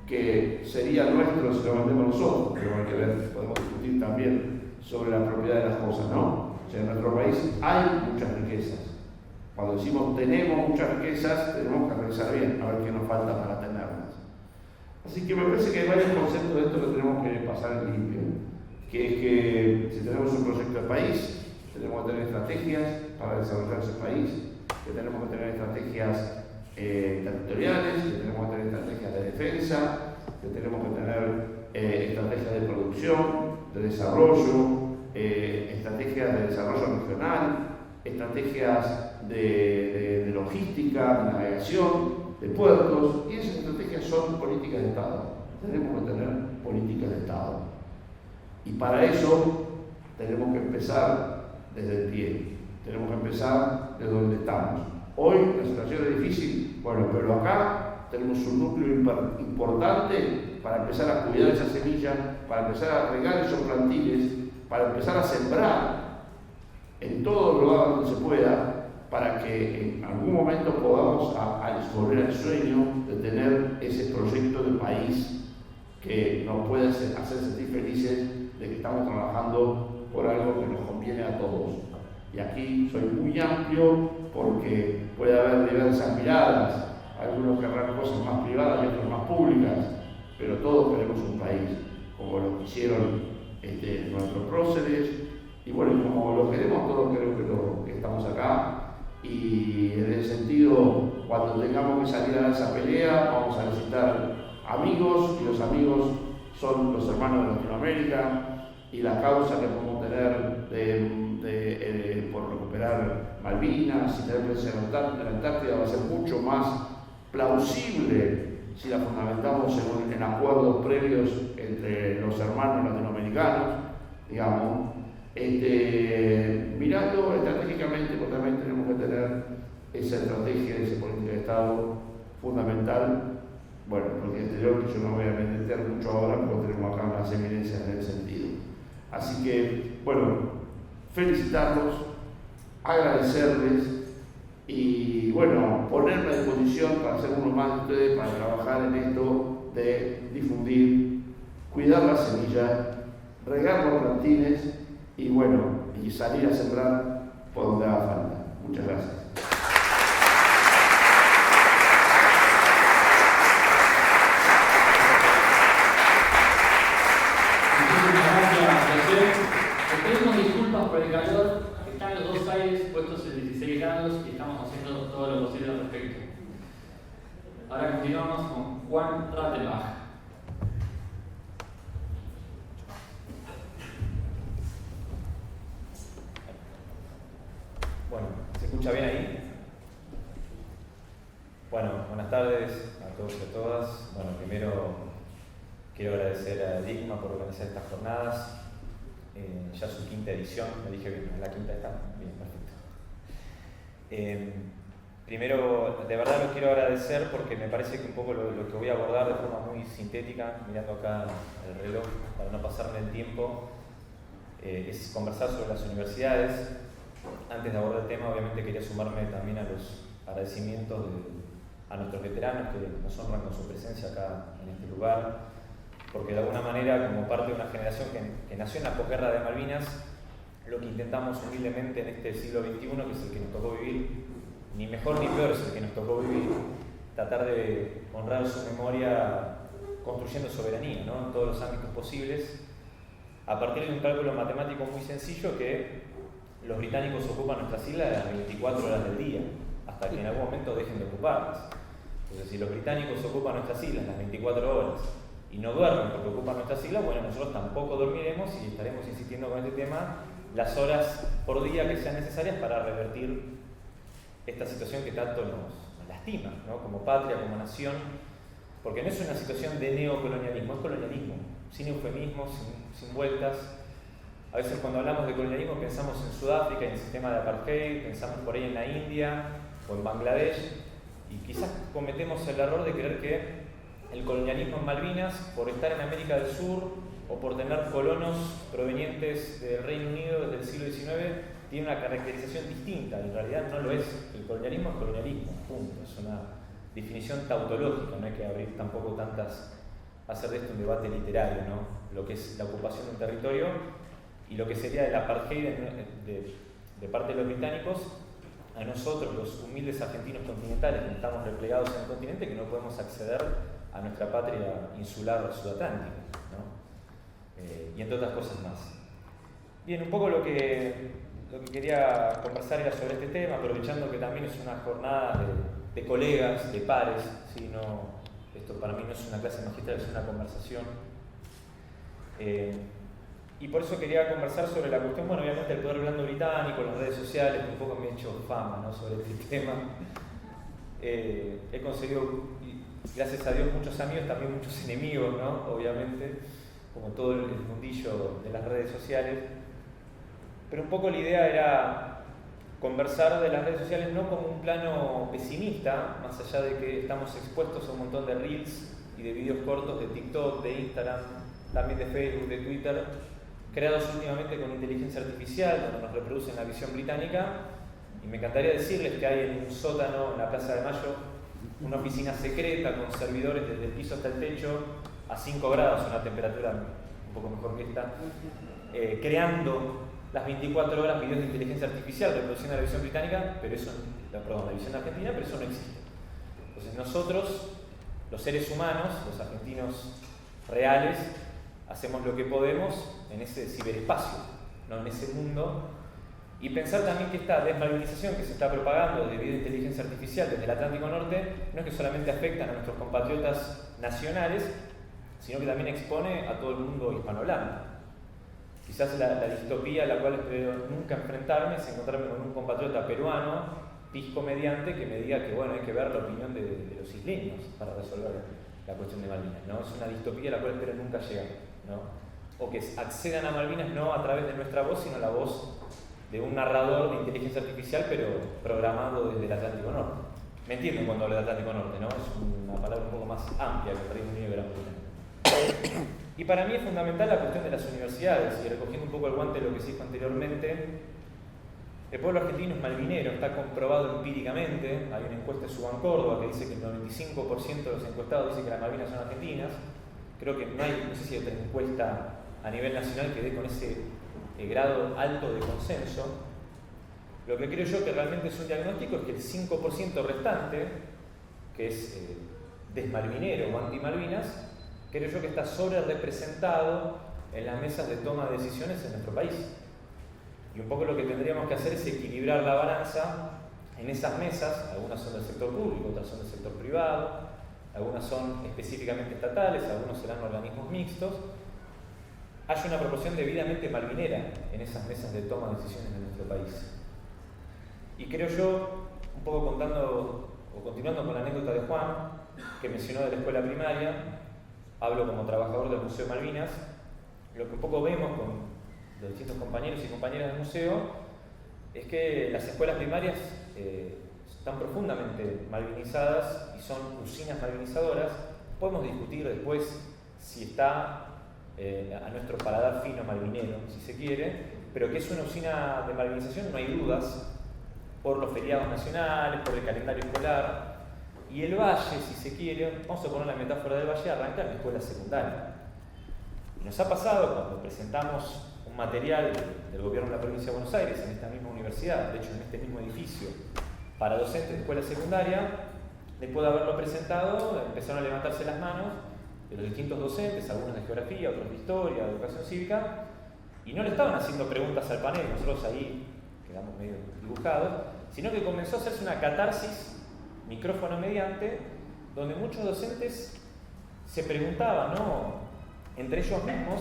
que sería nuestro si lo vendemos nosotros, pero hay que ver, podemos discutir también sobre la propiedad de las cosas, ¿no? O sea, en nuestro país hay muchas riquezas. Cuando decimos tenemos muchas riquezas, tenemos que revisar bien, a ver qué nos falta para tenerlas. Así que me parece que hay varios conceptos de esto que tenemos que pasar en limpio, que es que si tenemos un proyecto de país, tenemos que tener estrategias para desarrollar ese país, que tenemos que tener estrategias territoriales, que tenemos que tener estrategias de defensa, que tenemos que tener estrategias de producción, de desarrollo, estrategias de desarrollo regional, estrategias de logística, de navegación, de puertos, y esas estrategias son políticas de Estado. Tenemos que tener políticas de Estado. Y para eso tenemos que empezar desde el pie, tenemos que empezar desde donde estamos. Hoy la situación es difícil, bueno, pero acá tenemos un núcleo importante para empezar a cuidar esa semilla, para empezar a regar esos plantiles, para empezar a sembrar en todo lugar donde se pueda, para que en algún momento podamos volver al sueño de tener ese proyecto de país que nos puede hacer sentir felices de que estamos trabajando por algo que nos conviene a todos. Y aquí soy muy amplio porque puede haber diversas miradas, algunos querrán cosas más privadas y otros más públicas, pero todos queremos un país como lo quisieron nuestros próceres, y bueno, como lo queremos todos, creo que estamos acá, y en ese sentido, cuando tengamos que salir a esa pelea, vamos a necesitar amigos, y los amigos son los hermanos de Latinoamérica, y la causa que podemos tener por recuperar Malvinas y tener presencia en la Antártida va a ser mucho más plausible si la fundamentamos en acuerdos previos entre los hermanos latinoamericanos, digamos, mirando estratégicamente, porque también tenemos que tener esa estrategia, esa política de Estado fundamental, bueno, porque exterior, que yo no voy a meter mucho ahora, porque tenemos acá unas eminencias en ese sentido. Así que, bueno, felicitarlos, agradecerles y, bueno, ponerme a disposición para ser uno más de ustedes, para trabajar en esto de difundir, cuidar la semilla, regar los plantines y, bueno, y salir a sembrar por donde haga falta. Muchas gracias. Pedimos disculpas por el calor, están los dos aires puestos en 16 grados y estamos haciendo todo lo posible al respecto. Ahora continuamos con Juan Rattenbach. Bueno, ¿se escucha bien ahí? Bueno, buenas tardes a todos y a todas. Bueno, primero quiero agradecer a Digma por organizar estas jornadas. Ya su quinta edición, me dije bien, la quinta está bien, perfecto. Primero, de verdad lo quiero agradecer porque me parece que un poco lo que voy a abordar de forma muy sintética, mirando acá el reloj para no pasarme el tiempo, es conversar sobre las universidades. Antes de abordar el tema, obviamente quería sumarme también a los agradecimientos a nuestros veteranos que nos honran con su presencia acá en este lugar, porque de alguna manera, como parte de una generación que nació en la posguerra de Malvinas, lo que intentamos humildemente en este siglo XXI, que es el que nos tocó vivir, ni mejor ni peor es el que nos tocó vivir, tratar de honrar su memoria construyendo soberanía, ¿no? En todos los ámbitos posibles, a partir de un cálculo matemático muy sencillo que los británicos ocupan nuestras islas las 24 horas del día, hasta que en algún momento dejen de ocuparlas. Entonces, si los británicos ocupan nuestras islas las 24 horas y no duermen porque ocupan nuestras islas, bueno, nosotros tampoco dormiremos y estaremos insistiendo con este tema las horas por día que sean necesarias para revertir esta situación que tanto nos lastima, ¿no? Como patria, como nación, porque no es una situación de neocolonialismo, es colonialismo, sin eufemismos, sin vueltas. A veces cuando hablamos de colonialismo pensamos en Sudáfrica, en el sistema de apartheid, pensamos por ahí en la India o en Bangladesh, y quizás cometemos el error de creer que el colonialismo en Malvinas, por estar en América del Sur o por tener colonos provenientes del Reino Unido desde el siglo XIX, tiene una caracterización distinta. En realidad no lo es. El colonialismo es colonialismo, punto. Es una definición tautológica, no hay que abrir tampoco hacer de esto un debate literario, ¿no? Lo que es la ocupación de un territorio y lo que sería el apartheid de parte de los británicos a nosotros, los humildes argentinos continentales, que estamos replegados en el continente, que no podemos acceder a nuestra patria insular sudatlántica, ¿no? Y entre otras cosas más. Bien, un poco lo que quería conversar era sobre este tema, aprovechando que también es una jornada de colegas, de pares, ¿sí? Esto para mí no es una clase magistral, es una conversación. Y por eso quería conversar sobre la cuestión, bueno, obviamente el poder blando británico, las redes sociales, que un poco me he hecho fama, ¿no? Sobre este tema. He conseguido, gracias a Dios, muchos amigos, también muchos enemigos, ¿no? Obviamente, como todo el mundillo de las redes sociales. Pero un poco la idea era conversar de las redes sociales no como un plano pesimista, más allá de que estamos expuestos a un montón de reels y de videos cortos de TikTok, de Instagram, también de Facebook, de Twitter, creados últimamente con inteligencia artificial, donde nos reproducen la visión británica. Y me encantaría decirles que hay en un sótano, en la Plaza de Mayo, una oficina secreta con servidores desde el piso hasta el techo a 5 grados, una temperatura un poco mejor que esta, creando las 24 horas videos de inteligencia artificial reproduciendo la visión británica, pero eso, la visión argentina, pero eso no existe. Entonces nosotros, los seres humanos, los argentinos reales, hacemos lo que podemos en ese ciberespacio, ¿no? En ese mundo, y pensar también que esta desmalvinización que se está propagando debido a inteligencia artificial desde el Atlántico Norte no es que solamente afectan a nuestros compatriotas nacionales, sino que también expone a todo el mundo hispanohablante. Quizás la distopía a la cual espero nunca enfrentarme es encontrarme con un compatriota peruano, pisco mediante, que me diga que bueno, hay que ver la opinión de los isleños para resolver la cuestión de Malvinas, ¿no? Es una distopía a la cual espero nunca llegar, ¿no? O que accedan a Malvinas no a través de nuestra voz, sino la voz de un narrador de inteligencia artificial, pero programado desde el Atlántico Norte. ¿Me entienden cuando hablo del Atlántico Norte, no? Es una palabra un poco más amplia que el Reino Unido y Gran Bretaña. Y para mí es fundamental la cuestión de las universidades, y recogiendo un poco el guante de lo que se dijo anteriormente, el pueblo argentino es malvinero, está comprobado empíricamente. Hay una encuesta de Suban Córdoba que dice que el 95% de los encuestados dice que las Malvinas son argentinas. Creo que no sé si hay otra encuesta a nivel nacional que dé con ese grado alto de consenso. Lo que creo yo que realmente es un diagnóstico es que el 5% restante, que es desmalvinero o anti-Malvinas, creo yo que está sobre representado en las mesas de toma de decisiones en nuestro país. Y un poco lo que tendríamos que hacer es equilibrar la balanza en esas mesas. Algunas son del sector público, otras son del sector privado, algunas son específicamente estatales, algunos serán organismos mixtos. Hay una proporción debidamente malvinera en esas mesas de toma de decisiones de nuestro país. Y creo yo, un poco continuando con la anécdota de Juan, que mencionó de la escuela primaria, hablo como trabajador del Museo de Malvinas, lo que un poco vemos con los distintos compañeros y compañeras del museo es que las escuelas primarias están profundamente malvinizadas y son usinas malvinizadoras. Podemos discutir después si está a nuestro paladar fino malvinero, si se quiere, pero que es una usina de malvinización no hay dudas, por los feriados nacionales, por el calendario escolar. Y el valle, si se quiere, vamos a poner la metáfora del valle, arranca en la escuela secundaria. Y nos ha pasado cuando presentamos un material del gobierno de la provincia de Buenos Aires en esta misma universidad, de hecho en este mismo edificio, para docentes de escuela secundaria, después de haberlo presentado, empezaron a levantarse las manos de los distintos docentes, algunos de geografía, otros de historia, de educación cívica, y no le estaban haciendo preguntas al panel, nosotros ahí quedamos medio dibujados, sino que comenzó a hacerse una catarsis, micrófono mediante, donde muchos docentes se preguntaban, ¿no?, entre ellos mismos,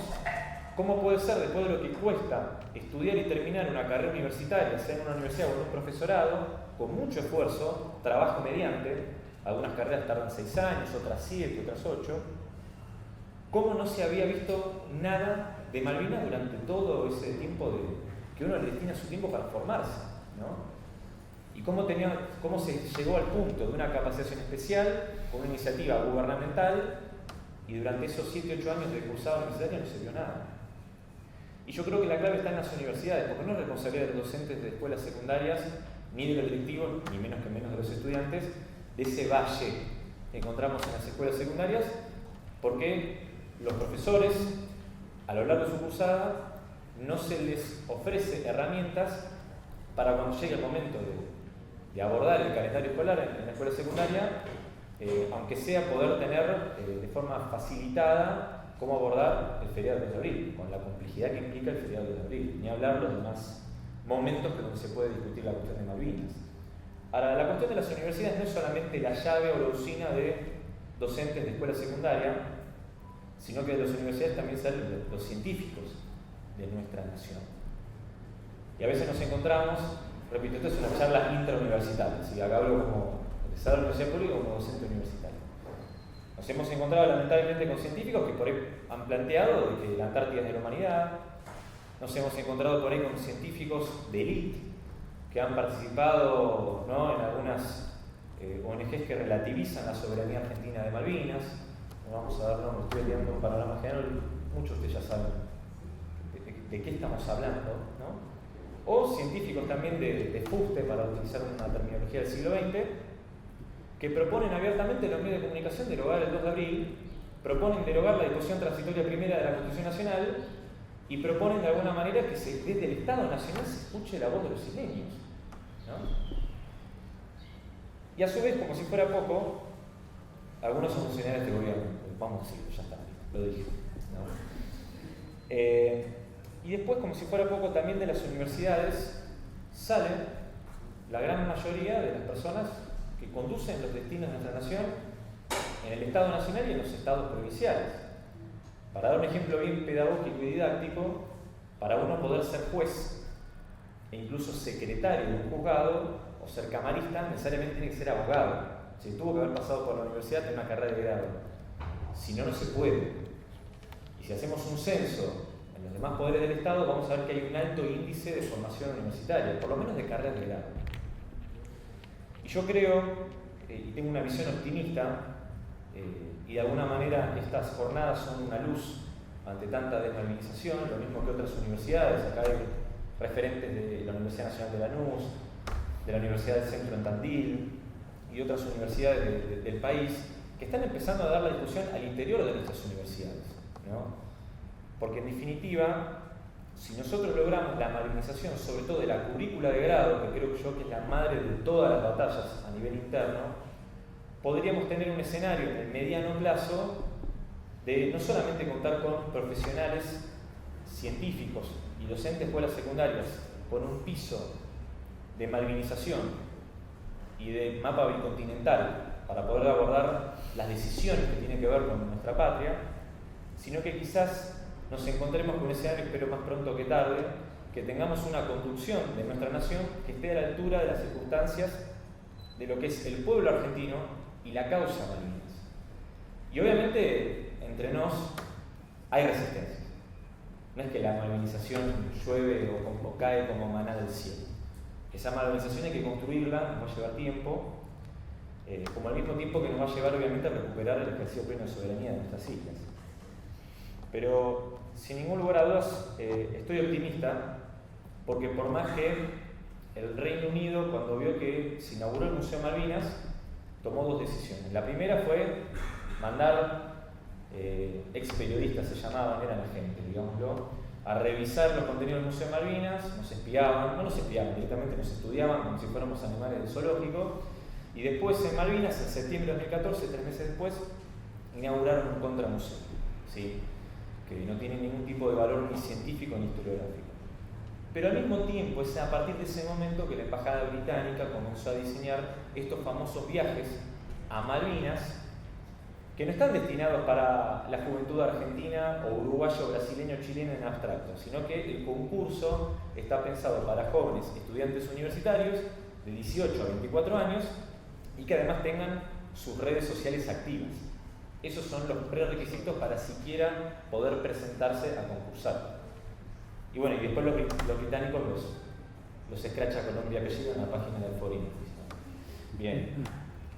¿cómo puede ser, después de lo que cuesta estudiar y terminar una carrera universitaria, sea en una universidad o en un profesorado, con mucho esfuerzo, trabajo mediante, algunas carreras tardan 6 años, otras 7, otras 8, cómo no se había visto nada de Malvinas durante todo ese tiempo que uno le destina su tiempo para formarse, ¿no? Y cómo se llegó al punto de una capacitación especial con una iniciativa gubernamental y durante esos 7, 8 años de cursado universitario no se vio nada. Y yo creo que la clave está en las universidades, porque no es responsabilidad de los docentes de escuelas secundarias, ni de los directivos, ni menos que menos de los estudiantes, de ese valle que encontramos en las escuelas secundarias, porque los profesores, a lo largo de su cursada, no se les ofrece herramientas para cuando llegue el momento de abordar el calendario escolar en la escuela secundaria, aunque sea poder tener de forma facilitada cómo abordar el feriado del 2 de abril, con la complejidad que implica el feriado del 2 de abril, ni hablar de los demás momentos donde se puede discutir la cuestión de Malvinas. Ahora, la cuestión de las universidades no es solamente la llave o la usina de docentes de escuela secundaria, sino que de las universidades también salen los científicos de nuestra nación. Y a veces nos encontramos, repito, esto es una charla intrauniversitaria, y acá hablo como egresado de la universidad pública como docente universitario. Nos hemos encontrado lamentablemente con científicos que por ahí han planteado de que la Antártida es de la humanidad. Nos hemos encontrado por ahí con científicos de élite que han participado, ¿no?, en algunas ONGs que relativizan la soberanía argentina de Malvinas. No vamos a dar nombres, estoy dando un panorama general, muchos de ustedes ya saben de qué estamos hablando, ¿no? O científicos también de fuste, para utilizar una terminología del siglo XX, que proponen abiertamente en los medios de comunicación derogar el 2 de abril, proponen derogar la disposición transitoria primera de la Constitución Nacional y proponen de alguna manera que desde el Estado Nacional se escuche la voz de los isleños, ¿no? Y a su vez, como si fuera poco, algunos son funcionarios de este gobierno, vamos a decirlo, ya está, lo dije, ¿no? Y después, como si fuera poco, también de las universidades salen la gran mayoría de las personas que conducen los destinos de nuestra nación en el Estado Nacional y en los Estados provinciales. Para dar un ejemplo bien pedagógico y didáctico, para uno poder ser juez e incluso secretario de un juzgado o ser camarista, necesariamente tiene que ser abogado. Si tuvo que haber pasado por la universidad, tiene una carrera de grado. Si no, no se puede. Y si hacemos un censo en los demás poderes del Estado, vamos a ver que hay un alto índice de formación universitaria, por lo menos de carreras de grado. Y yo creo, y tengo una visión optimista, y de alguna manera estas jornadas son una luz ante tanta desmalvinización, lo mismo que otras universidades. Acá hay referentes de la Universidad Nacional de Lanús, de la Universidad del Centro en Tandil y otras universidades del país que están empezando a dar la discusión al interior de nuestras universidades, ¿no? Porque en definitiva, si nosotros logramos la malvinización, sobre todo de la currícula de grado, que creo yo que es la madre de todas las batallas a nivel interno, podríamos tener un escenario en el mediano plazo de no solamente contar con profesionales científicos y docentes de escuelas secundarias con un piso de malvinización y de mapa bicontinental para poder abordar las decisiones que tienen que ver con nuestra patria, sino que quizás nos encontremos con un escenario, espero más pronto que tarde, que tengamos una conducción de nuestra nación que esté a la altura de las circunstancias de lo que es el pueblo argentino y la causa Malvinas. Y obviamente, entre nos, hay resistencia. No es que la malvinización llueve o cae como maná del cielo. Esa malvinización hay que construirla, nos va a llevar tiempo, como al mismo tiempo que nos va a llevar obviamente a recuperar el ejercicio pleno de soberanía de nuestras islas. Pero sin ningún lugar a dudas estoy optimista, porque por más que el Reino Unido, cuando vio que se inauguró el Museo Malvinas, tomó dos decisiones. La primera fue mandar ex periodistas, se llamaban, eran la gente, digámoslo, a revisar los contenidos del Museo Malvinas, nos espiaban, no nos espiaban, directamente nos estudiaban como si fuéramos animales de zoológico, y después en Malvinas, en septiembre de 2014, 3 meses después, inauguraron un contramuseo, ¿sí? Que no tiene ningún tipo de valor ni científico ni historiográfico. Pero al mismo tiempo es a partir de ese momento que la Embajada Británica comenzó a diseñar estos famosos viajes a Malvinas, que no están destinados para la juventud argentina o uruguayo, brasileño, chileno en abstracto, sino que el concurso está pensado para jóvenes estudiantes universitarios de 18 a 24 años y que además tengan sus redes sociales activas. Esos son los prerequisitos para siquiera poder presentarse a concursar. Y bueno, y después los británicos los escracha con nombre y apellido en la página del Foro Inés. Bien.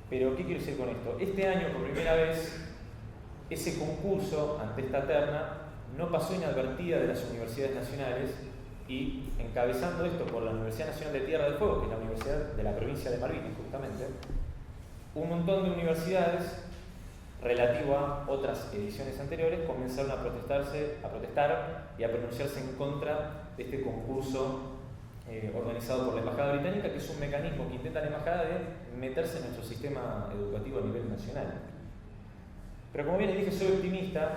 Pero, ¿qué quiero decir con esto? Este año, por primera vez, ese concurso ante esta terna no pasó inadvertida de las universidades nacionales y, encabezando esto por la Universidad Nacional de Tierra del Fuego, que es la universidad de la provincia de Malvinas, justamente, un montón de universidades, relativo a otras ediciones anteriores, comenzaron a protestar y a pronunciarse en contra de este concurso organizado por la Embajada Británica, que es un mecanismo que intenta la Embajada de meterse en nuestro sistema educativo a nivel nacional. Pero como bien les dije, soy optimista.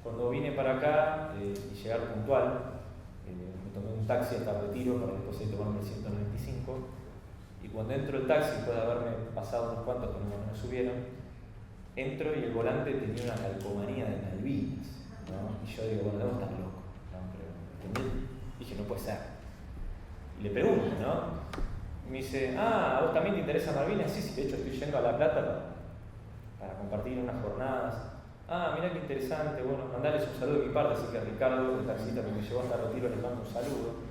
Cuando vine para acá y llegar puntual, me tomé un taxi hasta Retiro para después de tomarme el 195, y cuando entro el taxi, después de haberme pasado unos cuantos que no me subieron, entro y el volante tenía una calcomanía de Malvinas, ¿no? Y yo digo, bueno, debo estar loco, ¿no? Pero, ¿entendés? Dije, no puede ser. Y le pregunto, ¿no? Y me dice, ¿a vos también te interesa Malvinas? Sí, de hecho estoy yendo a La Plata para compartir unas jornadas. Mirá qué interesante, bueno, mandarles un saludo de mi parte, así que a Ricardo, el taxista que me llevó hasta Retiro, les mando un saludo.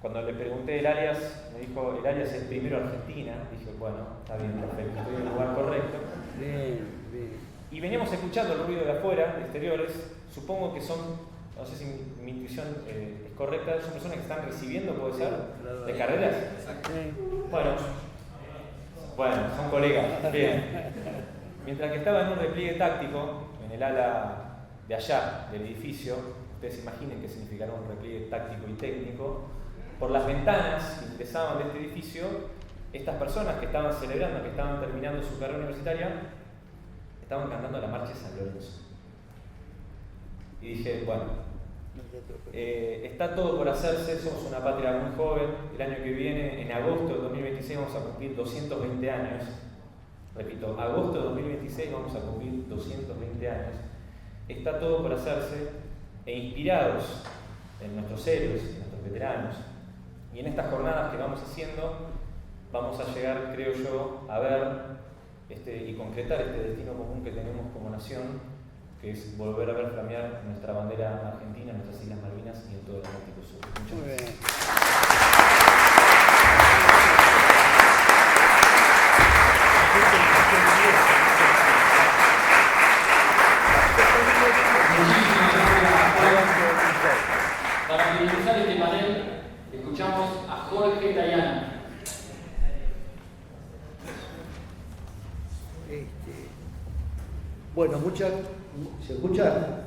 Cuando le pregunté el alias, me dijo, el alias es primero Argentina. Dije, bueno, está bien, perfecto, estoy en el lugar correcto. Bien, bien. Y veníamos escuchando el ruido de afuera, de exteriores. Supongo que son, no sé si mi intuición es correcta, son personas que están recibiendo, ¿puede ser? ¿De carreras? Bueno, son colegas, bien. Mientras que estaba en un repliegue táctico, en el ala de allá del edificio, ustedes imaginen qué significará un repliegue táctico y técnico, por las ventanas que ingresaban de este edificio, estas personas que estaban celebrando, que estaban terminando su carrera universitaria, estaban cantando la marcha de San Lorenzo. Y dije, bueno, está todo por hacerse, somos una patria muy joven, el año que viene, en agosto de 2026, vamos a cumplir 220 años repito, agosto de 2026 vamos a cumplir 220 años, está todo por hacerse, e inspirados en nuestros héroes, en nuestros veteranos, y en estas jornadas que vamos haciendo, vamos a llegar, creo yo, a ver y concretar este destino común que tenemos como nación, que es volver a ver flamear nuestra bandera argentina en nuestras Islas Malvinas y en todo el Atlántico Sur. Muchas gracias. Para finalizar este panel, escuchamos a Jorge Tayana. Bueno, ¿se escucha?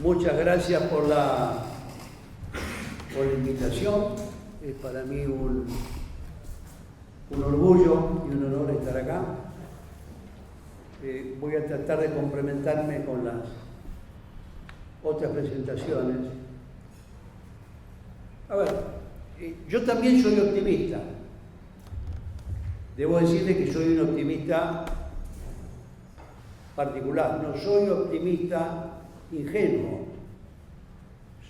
Muchas gracias por la invitación. Es para mí un orgullo y un honor estar acá. Voy a tratar de complementarme con las otras presentaciones. A ver, yo también soy optimista. Debo decirle que soy un optimista particular, no soy optimista ingenuo,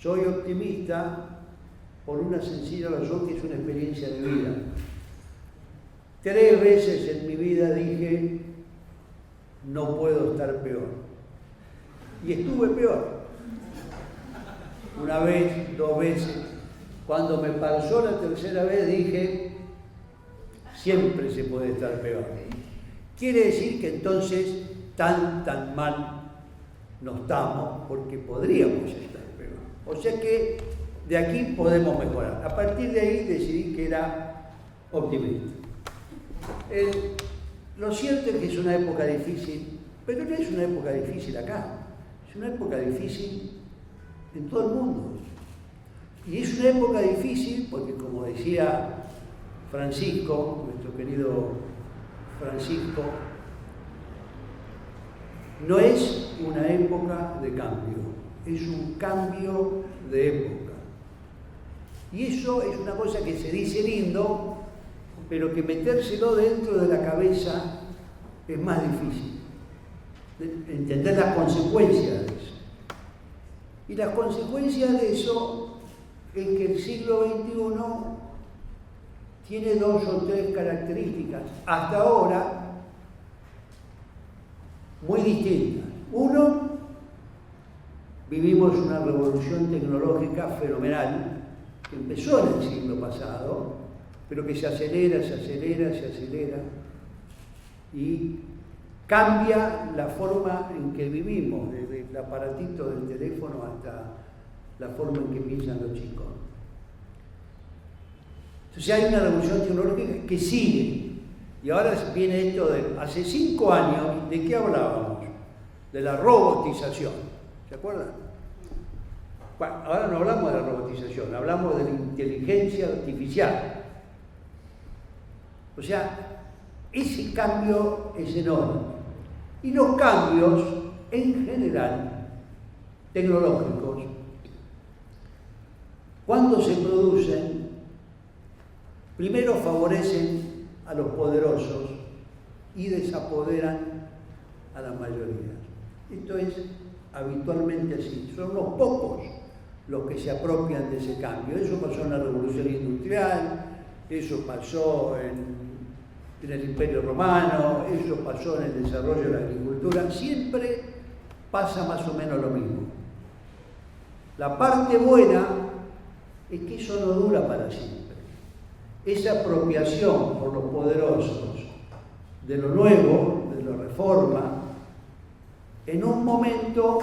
soy optimista por una sencilla razón que es una experiencia de vida. 3 veces en mi vida dije, no puedo estar peor. Y estuve peor. Una vez, 2 veces. Cuando me pasó la 3ª vez dije, siempre se puede estar peor. Quiere decir que entonces tan mal no estamos, porque podríamos estar peor. O sea que de aquí podemos mejorar. A partir de ahí decidí que era optimista. Lo cierto es que es una época difícil, pero no es una época difícil acá, es una época difícil en todo el mundo. Y es una época difícil porque, como decía Francisco, nuestro querido Francisco, no es una época de cambio, es un cambio de época. Y eso es una cosa que se dice lindo, pero que metérselo dentro de la cabeza es más difícil. Entender las consecuencias de eso. Y las consecuencias de eso es que el siglo XXI tiene 2 o 3 características, hasta ahora muy distintas. Uno, vivimos una revolución tecnológica fenomenal, que empezó en el siglo pasado, pero que se acelera y cambia la forma en que vivimos, desde el aparatito del teléfono hasta la forma en que piensan los chicos. Entonces hay una revolución tecnológica que sigue. Y ahora viene esto de, hace 5 años, ¿de qué hablábamos? De la robotización. ¿Se acuerdan? Bueno, ahora no hablamos de la robotización, hablamos de la inteligencia artificial. O sea, ese cambio es enorme. Y los cambios, en general, tecnológicos, cuando se producen, primero favorecen a los poderosos y desapoderan a la mayoría. Esto es habitualmente así. Son los pocos los que se apropian de ese cambio. Eso pasó en la Revolución Industrial, eso pasó en el Imperio Romano, eso pasó en el desarrollo de la agricultura. Siempre pasa más o menos lo mismo. La parte buena es que eso no dura para siempre. Esa apropiación por los poderosos de lo nuevo, de la reforma, en un momento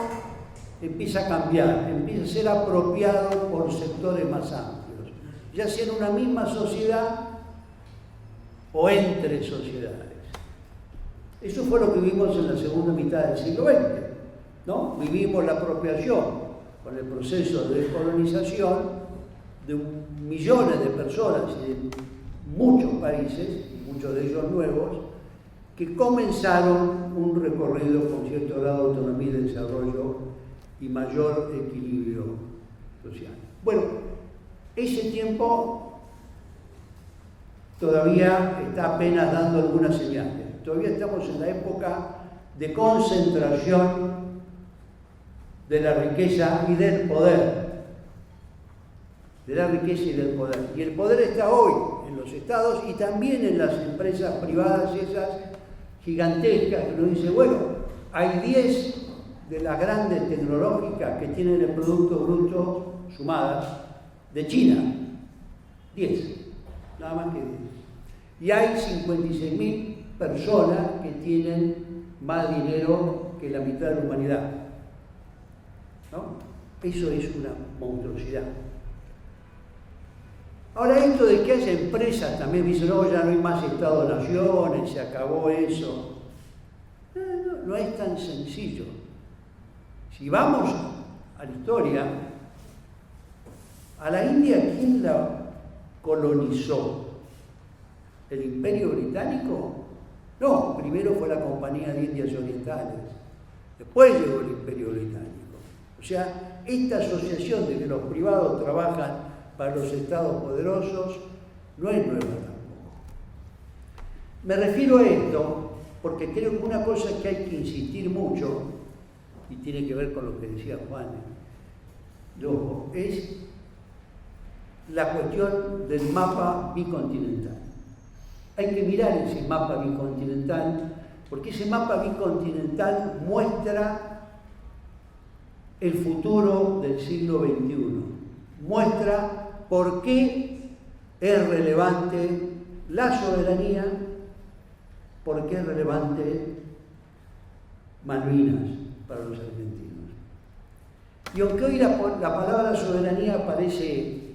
empieza a cambiar, empieza a ser apropiado por sectores más amplios, ya sea en una misma sociedad o entre sociedades. Eso fue lo que vimos en la segunda mitad del siglo XX, ¿no? Vivimos la apropiación con el proceso de descolonización de millones de personas en muchos países, muchos de ellos nuevos, que comenzaron un recorrido con cierto grado de autonomía y de desarrollo y mayor equilibrio social. Bueno, ese tiempo todavía está apenas dando algunas señales. Todavía estamos en la época de concentración de la riqueza y del poder. De la riqueza y del poder. Y el poder está hoy en los estados y también en las empresas privadas, esas gigantescas, que uno dice, bueno, hay 10 de las grandes tecnológicas que tienen el Producto Bruto sumadas de China. 10, nada más que 10. Y hay 56.000 personas que tienen más dinero que la mitad de la humanidad. ¿No? Eso es una monstruosidad. Ahora, esto de que haya empresas también, dicen, no, ya no hay más Estado-naciones, se acabó eso. No es tan sencillo. Si vamos a la historia, a la India, ¿quién la colonizó? ¿El Imperio Británico? No, primero fue la Compañía de Indias Orientales, después llegó el Imperio Británico. O sea, esta asociación de que los privados trabajan para los estados poderosos no es nueva tampoco. Me refiero a esto porque creo que una cosa que hay que insistir mucho, y tiene que ver con lo que decía Juan Lobo, es la cuestión del mapa bicontinental. Hay que mirar ese mapa bicontinental, porque ese mapa bicontinental muestra el futuro del siglo XXI, muestra por qué es relevante la soberanía, por qué es relevante Malvinas para los argentinos. Y aunque hoy la palabra soberanía aparece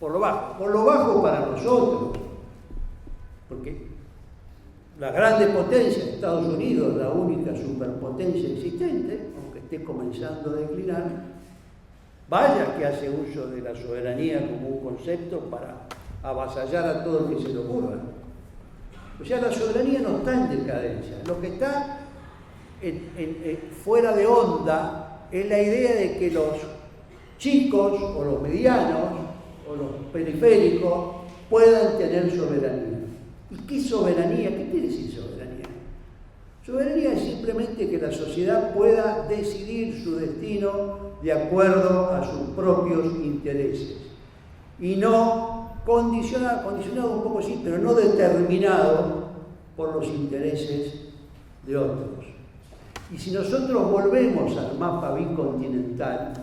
por lo bajo para nosotros, porque las grandes potencias, Estados Unidos, la única superpotencia existente, aunque esté comenzando a declinar, vaya que hace uso de la soberanía como un concepto para avasallar a todo el que se le ocurra. O sea, la soberanía no está en decadencia. Lo que está fuera de onda es la idea de que los chicos o los medianos o los periféricos puedan tener soberanía. ¿Y qué soberanía? ¿Qué quiere decir soberanía? Soberanía es simplemente que la sociedad pueda decidir su destino de acuerdo a sus propios intereses y no condicionado un poco sí, pero no determinado por los intereses de otros. Y si nosotros volvemos al mapa bicontinental,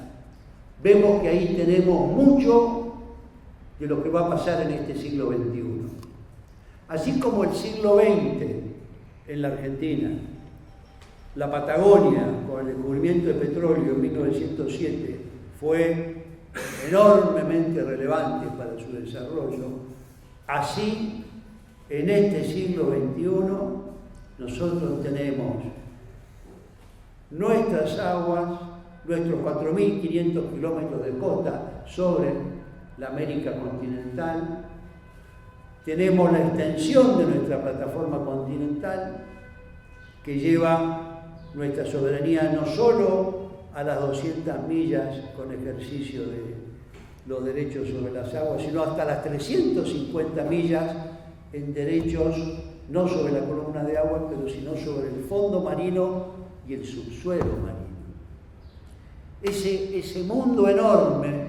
vemos que ahí tenemos mucho de lo que va a pasar en este siglo XXI. Así como el siglo XX en la Argentina, la Patagonia con el descubrimiento de petróleo en 1907 fue enormemente relevante para su desarrollo, así en este siglo XXI nosotros tenemos nuestras aguas, nuestros 4.500 kilómetros de costa sobre la América continental, tenemos la extensión de nuestra plataforma continental que lleva nuestra soberanía no solo a las 200 millas con ejercicio de los derechos sobre las aguas, sino hasta las 350 millas en derechos no sobre la columna de agua, pero sino sobre el fondo marino y el subsuelo marino. Ese mundo enorme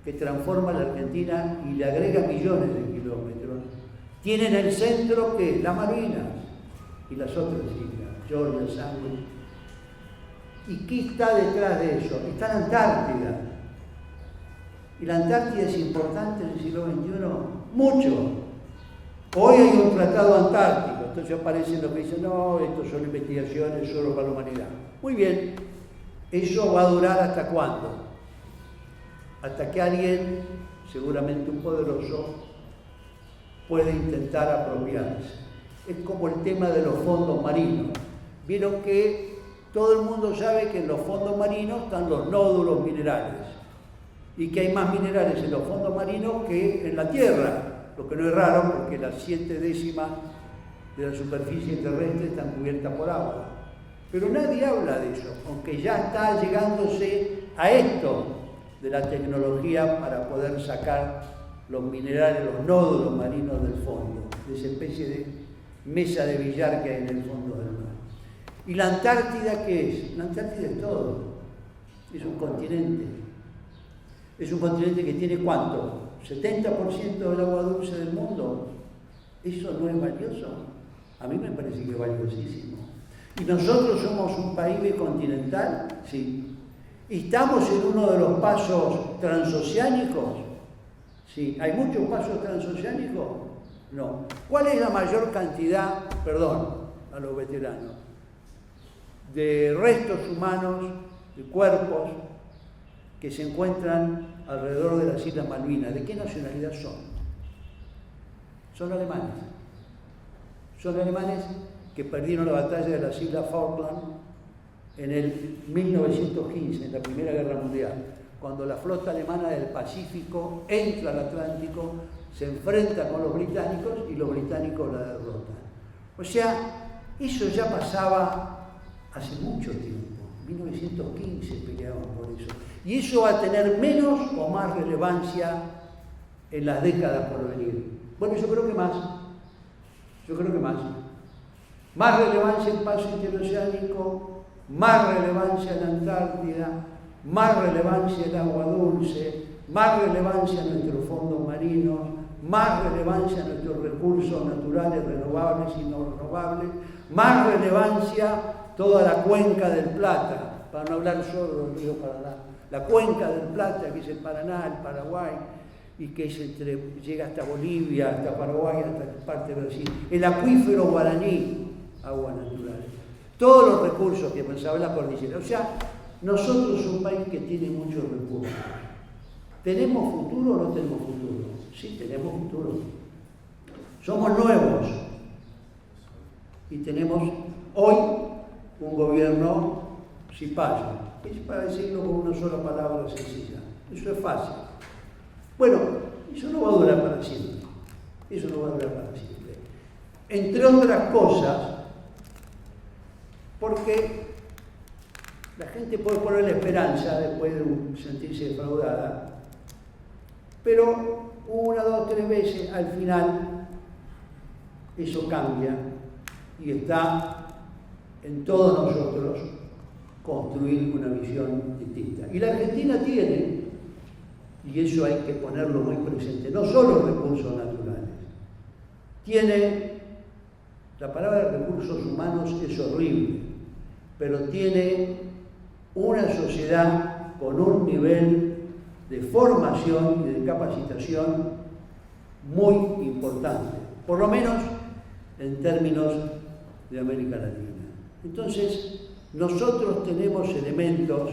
que transforma la Argentina y le agrega millones de kilómetros, tiene en el centro que las Malvinas y las otras islas, Georgia, Sandwich. ¿Y qué está detrás de eso? Está la Antártida. ¿Y la Antártida es importante en el siglo XXI? Mucho. Hoy hay un tratado antártico, entonces aparecen los que dicen, no, esto son investigaciones solo para la humanidad. Muy bien, ¿eso va a durar hasta cuándo? Hasta que alguien, seguramente un poderoso, puede intentar apropiarse. Es como el tema de los fondos marinos. Vieron que todo el mundo sabe que en los fondos marinos están los nódulos minerales y que hay más minerales en los fondos marinos que en la Tierra, lo que no es raro porque las 7 décimas de la superficie terrestre están cubiertas por agua. Pero nadie habla de eso, aunque ya está llegándose a esto de la tecnología para poder sacar los minerales, los nódulos marinos del fondo, de esa especie de mesa de billar que hay en el fondo del mar. ¿Y la Antártida qué es? La Antártida es todo. Es un continente. Es un continente que tiene ¿cuánto? 70% del agua dulce del mundo. ¿Eso no es valioso? A mí me parece que es valiosísimo. ¿Y nosotros somos un país bicontinental? Sí. ¿Estamos en uno de los pasos transoceánicos? Sí. ¿Hay muchos pasos transoceánicos? No. ¿Cuál es la mayor cantidad, perdón, a los veteranos, de restos humanos, de cuerpos que se encuentran alrededor de las Islas Malvinas? ¿De qué nacionalidad son? Son alemanes. Son alemanes que perdieron la batalla de las Islas Falkland en el 1915, en la Primera Guerra Mundial, cuando la flota alemana del Pacífico entra al Atlántico, se enfrenta con los británicos y los británicos la derrotan. O sea, eso ya pasaba hace mucho tiempo, 1915 peleaban por eso. Y eso va a tener menos o más relevancia en las décadas por venir. Bueno, yo creo que más. Más relevancia el paso interoceánico, más relevancia la Antártida, más relevancia el agua dulce, más relevancia nuestros fondos marinos, más relevancia nuestros recursos naturales renovables y no renovables, más relevancia toda la cuenca del Plata, para no hablar solo del río Paraná, la cuenca del Plata, que es el Paraná, el Paraguay, y que llega hasta Bolivia, hasta Paraguay, hasta parte de Brasil, el acuífero guaraní, agua natural, todos los recursos que pensaba la cordillera. O sea, nosotros somos un país que tiene muchos recursos. ¿Tenemos futuro o no tenemos futuro? Sí, tenemos futuro. Somos nuevos y tenemos hoy un gobierno cipayo. Es para decirlo con una sola palabra sencilla. Eso es fácil. Bueno, eso no va a durar para siempre. Entre otras cosas, porque la gente puede poner la esperanza después de sentirse defraudada, pero 1, 2, 3 veces al final eso cambia y está en todos nosotros construir una visión distinta. Y la Argentina tiene, y eso hay que ponerlo muy presente, no solo recursos naturales, tiene, la palabra recursos humanos es horrible, pero tiene una sociedad con un nivel de formación y de capacitación muy importante, por lo menos en términos de América Latina. Entonces, nosotros tenemos elementos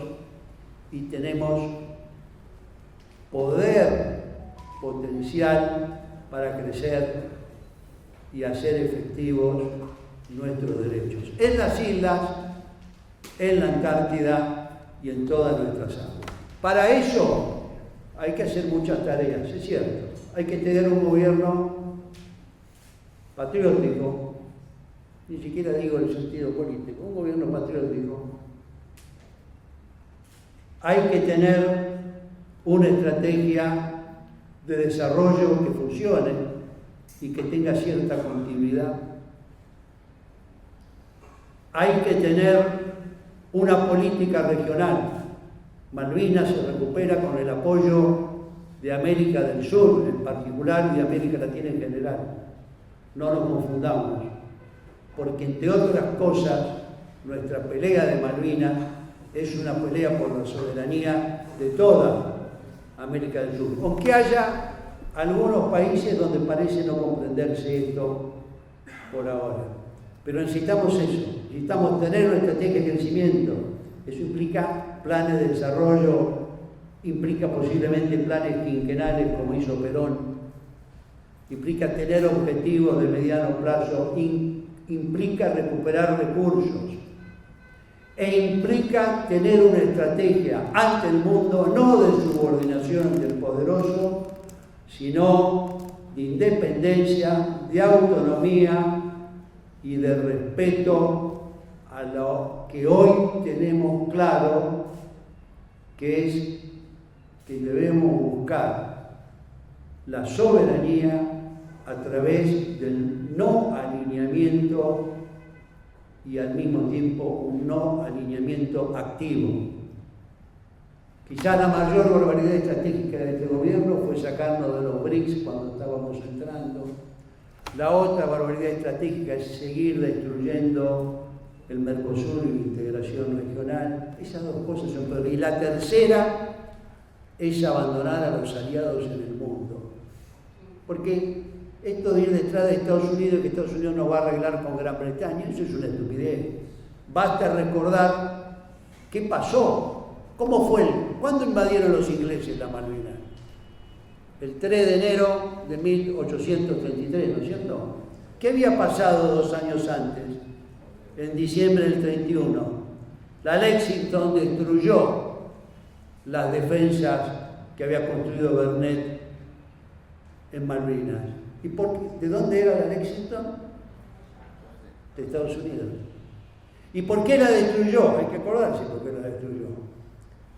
y tenemos poder, potencial para crecer y hacer efectivos nuestros derechos en las islas, en la Antártida y en todas nuestras aguas. Para eso hay que hacer muchas tareas, es cierto. Hay que tener un gobierno patriótico, ni siquiera digo en el sentido político, un gobierno patriótico. Hay que tener una estrategia de desarrollo que funcione y que tenga cierta continuidad. Hay que tener una política regional. Malvinas se recupera con el apoyo de América del Sur en particular y de América Latina en general. No nos confundamos, porque entre otras cosas, nuestra pelea de Malvinas es una pelea por la soberanía de toda América del Sur. Aunque haya algunos países donde parece no comprenderse esto por ahora. Pero necesitamos eso, necesitamos tener una estrategia de crecimiento. Eso implica planes de desarrollo, implica posiblemente planes quinquenales como hizo Perón, implica tener objetivos de mediano plazo, implica recuperar recursos e implica tener una estrategia ante el mundo no de subordinación del poderoso, sino de independencia, de autonomía y de respeto a lo que hoy tenemos claro, que es que debemos buscar la soberanía a través del no alineamiento y al mismo tiempo un no alineamiento activo. Quizá la mayor barbaridad estratégica de este gobierno fue sacarnos de los BRICS cuando estábamos entrando. La otra barbaridad estratégica es seguir destruyendo el Mercosur y la integración regional. Esas dos cosas son peores. Y la tercera es abandonar a los aliados en el mundo. Porque esto de ir detrás de Estados Unidos, que Estados Unidos no va a arreglar con Gran Bretaña, eso es una estupidez. Basta recordar qué pasó. ¿Cómo fue? ¿Cuándo invadieron los ingleses la Malvinas? El 3 de enero de 1833, ¿no es cierto? ¿Qué había pasado 2 años antes? En diciembre del 31. La Lexington destruyó las defensas que había construido Bernet en Malvinas. ¿Y de dónde era la Lexington? De Estados Unidos. ¿Y por qué la destruyó? Hay que acordarse por qué la destruyó.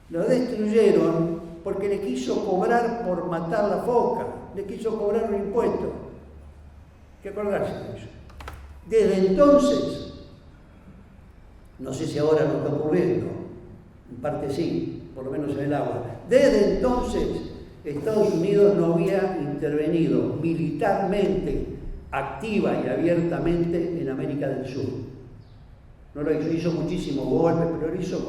Lo destruyeron porque le quiso cobrar por matar la foca, le quiso cobrar un impuesto. Hay que acordarse de eso. Desde entonces, no sé si ahora no está ocurriendo, en parte sí, por lo menos en el agua. Desde entonces, Estados Unidos no había intervenido militarmente, activa y abiertamente en América del Sur. No lo hizo muchísimos golpes, pero lo hizo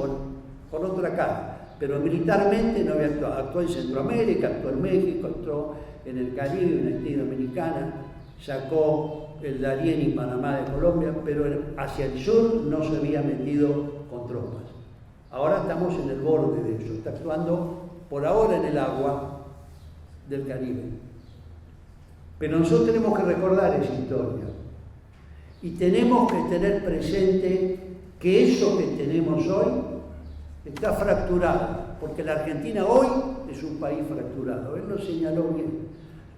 con otra cara. Pero militarmente no había actuado. Actuó en Centroamérica, actuó en México, actuó en el Caribe, en Haití Dominicana, sacó el Darién y Panamá de Colombia, pero hacia el sur no se había metido con tropas. Ahora estamos en el borde de eso, está actuando por ahora en el agua del Caribe. Pero nosotros tenemos que recordar esa historia y tenemos que tener presente que eso que tenemos hoy está fracturado, porque la Argentina hoy es un país fracturado, él lo señaló bien.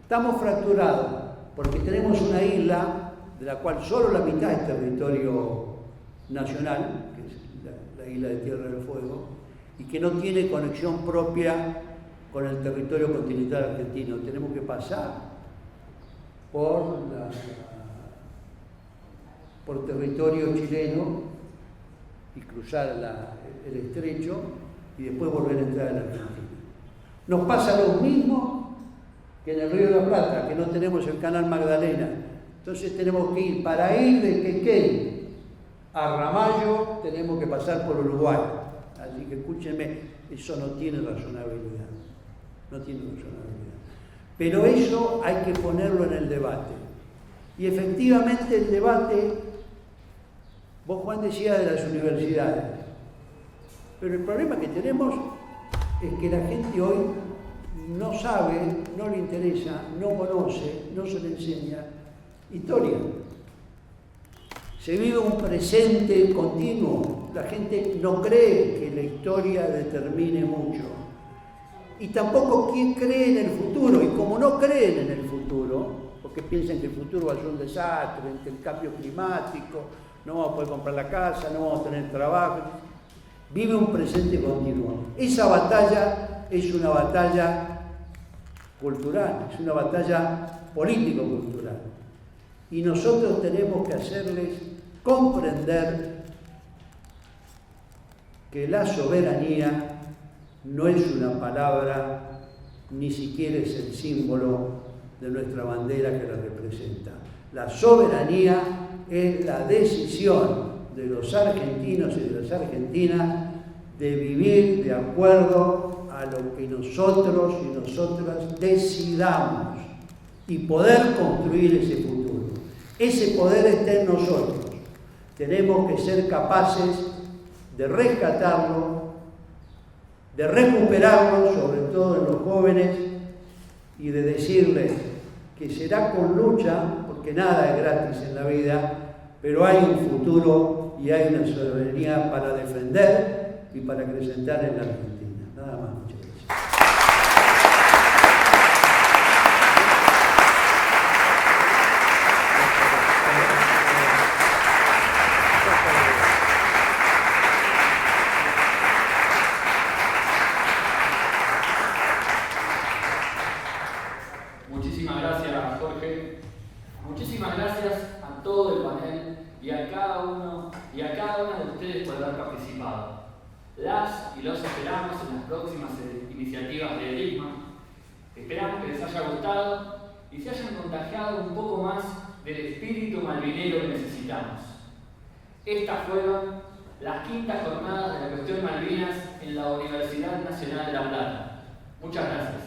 Estamos fracturados porque tenemos una isla de la cual solo la mitad es territorio nacional, que es la isla de Tierra del Fuego, y que no tiene conexión propia con el territorio continental argentino. Tenemos que pasar por territorio chileno y cruzar el estrecho y después volver a entrar en la Argentina. Nos pasa lo mismo que en el Río de la Plata, que no tenemos el canal Magdalena. Entonces tenemos que ir, para ir de Quequén a Ramallo, tenemos que pasar por Uruguay. Así que escúchenme, eso no tiene razonabilidad. No tiene razonabilidad. Pero eso hay que ponerlo en el debate. Y efectivamente el debate, vos Juan decías de las universidades, pero el problema que tenemos es que la gente hoy no sabe, no le interesa, no conoce, no se le enseña historia. Se vive un presente continuo. La gente no cree que la historia determine mucho. Y tampoco cree en el futuro. Y como no creen en el futuro, porque piensan que el futuro va a ser un desastre, el cambio climático, no vamos a poder comprar la casa, no vamos a tener trabajo, vive un presente continuo. Esa batalla es una batalla cultural, es una batalla político-cultural. Y nosotros tenemos que hacerles comprender que la soberanía no es una palabra, ni siquiera es el símbolo de nuestra bandera que la representa. La soberanía es la decisión de los argentinos y de las argentinas de vivir de acuerdo a lo que nosotros y nosotras decidamos y poder construir ese futuro. Ese poder está en nosotros. Tenemos que ser capaces de rescatarlo, de recuperarlo, sobre todo en los jóvenes, y de decirles que será con lucha, porque nada es gratis en la vida, pero hay un futuro y hay una soberanía para defender y para acrecentar en la Argentina. Nada más, muchas gracias. Muchísimas gracias, Jorge. por haber participado. Las y los esperamos en las próximas iniciativas de ELIGMA. Esperamos que les haya gustado y se hayan contagiado un poco más del espíritu malvinero que necesitamos. Estas fueron las quintas jornadas de la cuestión Malvinas en la Universidad Nacional de La Plata. Muchas gracias.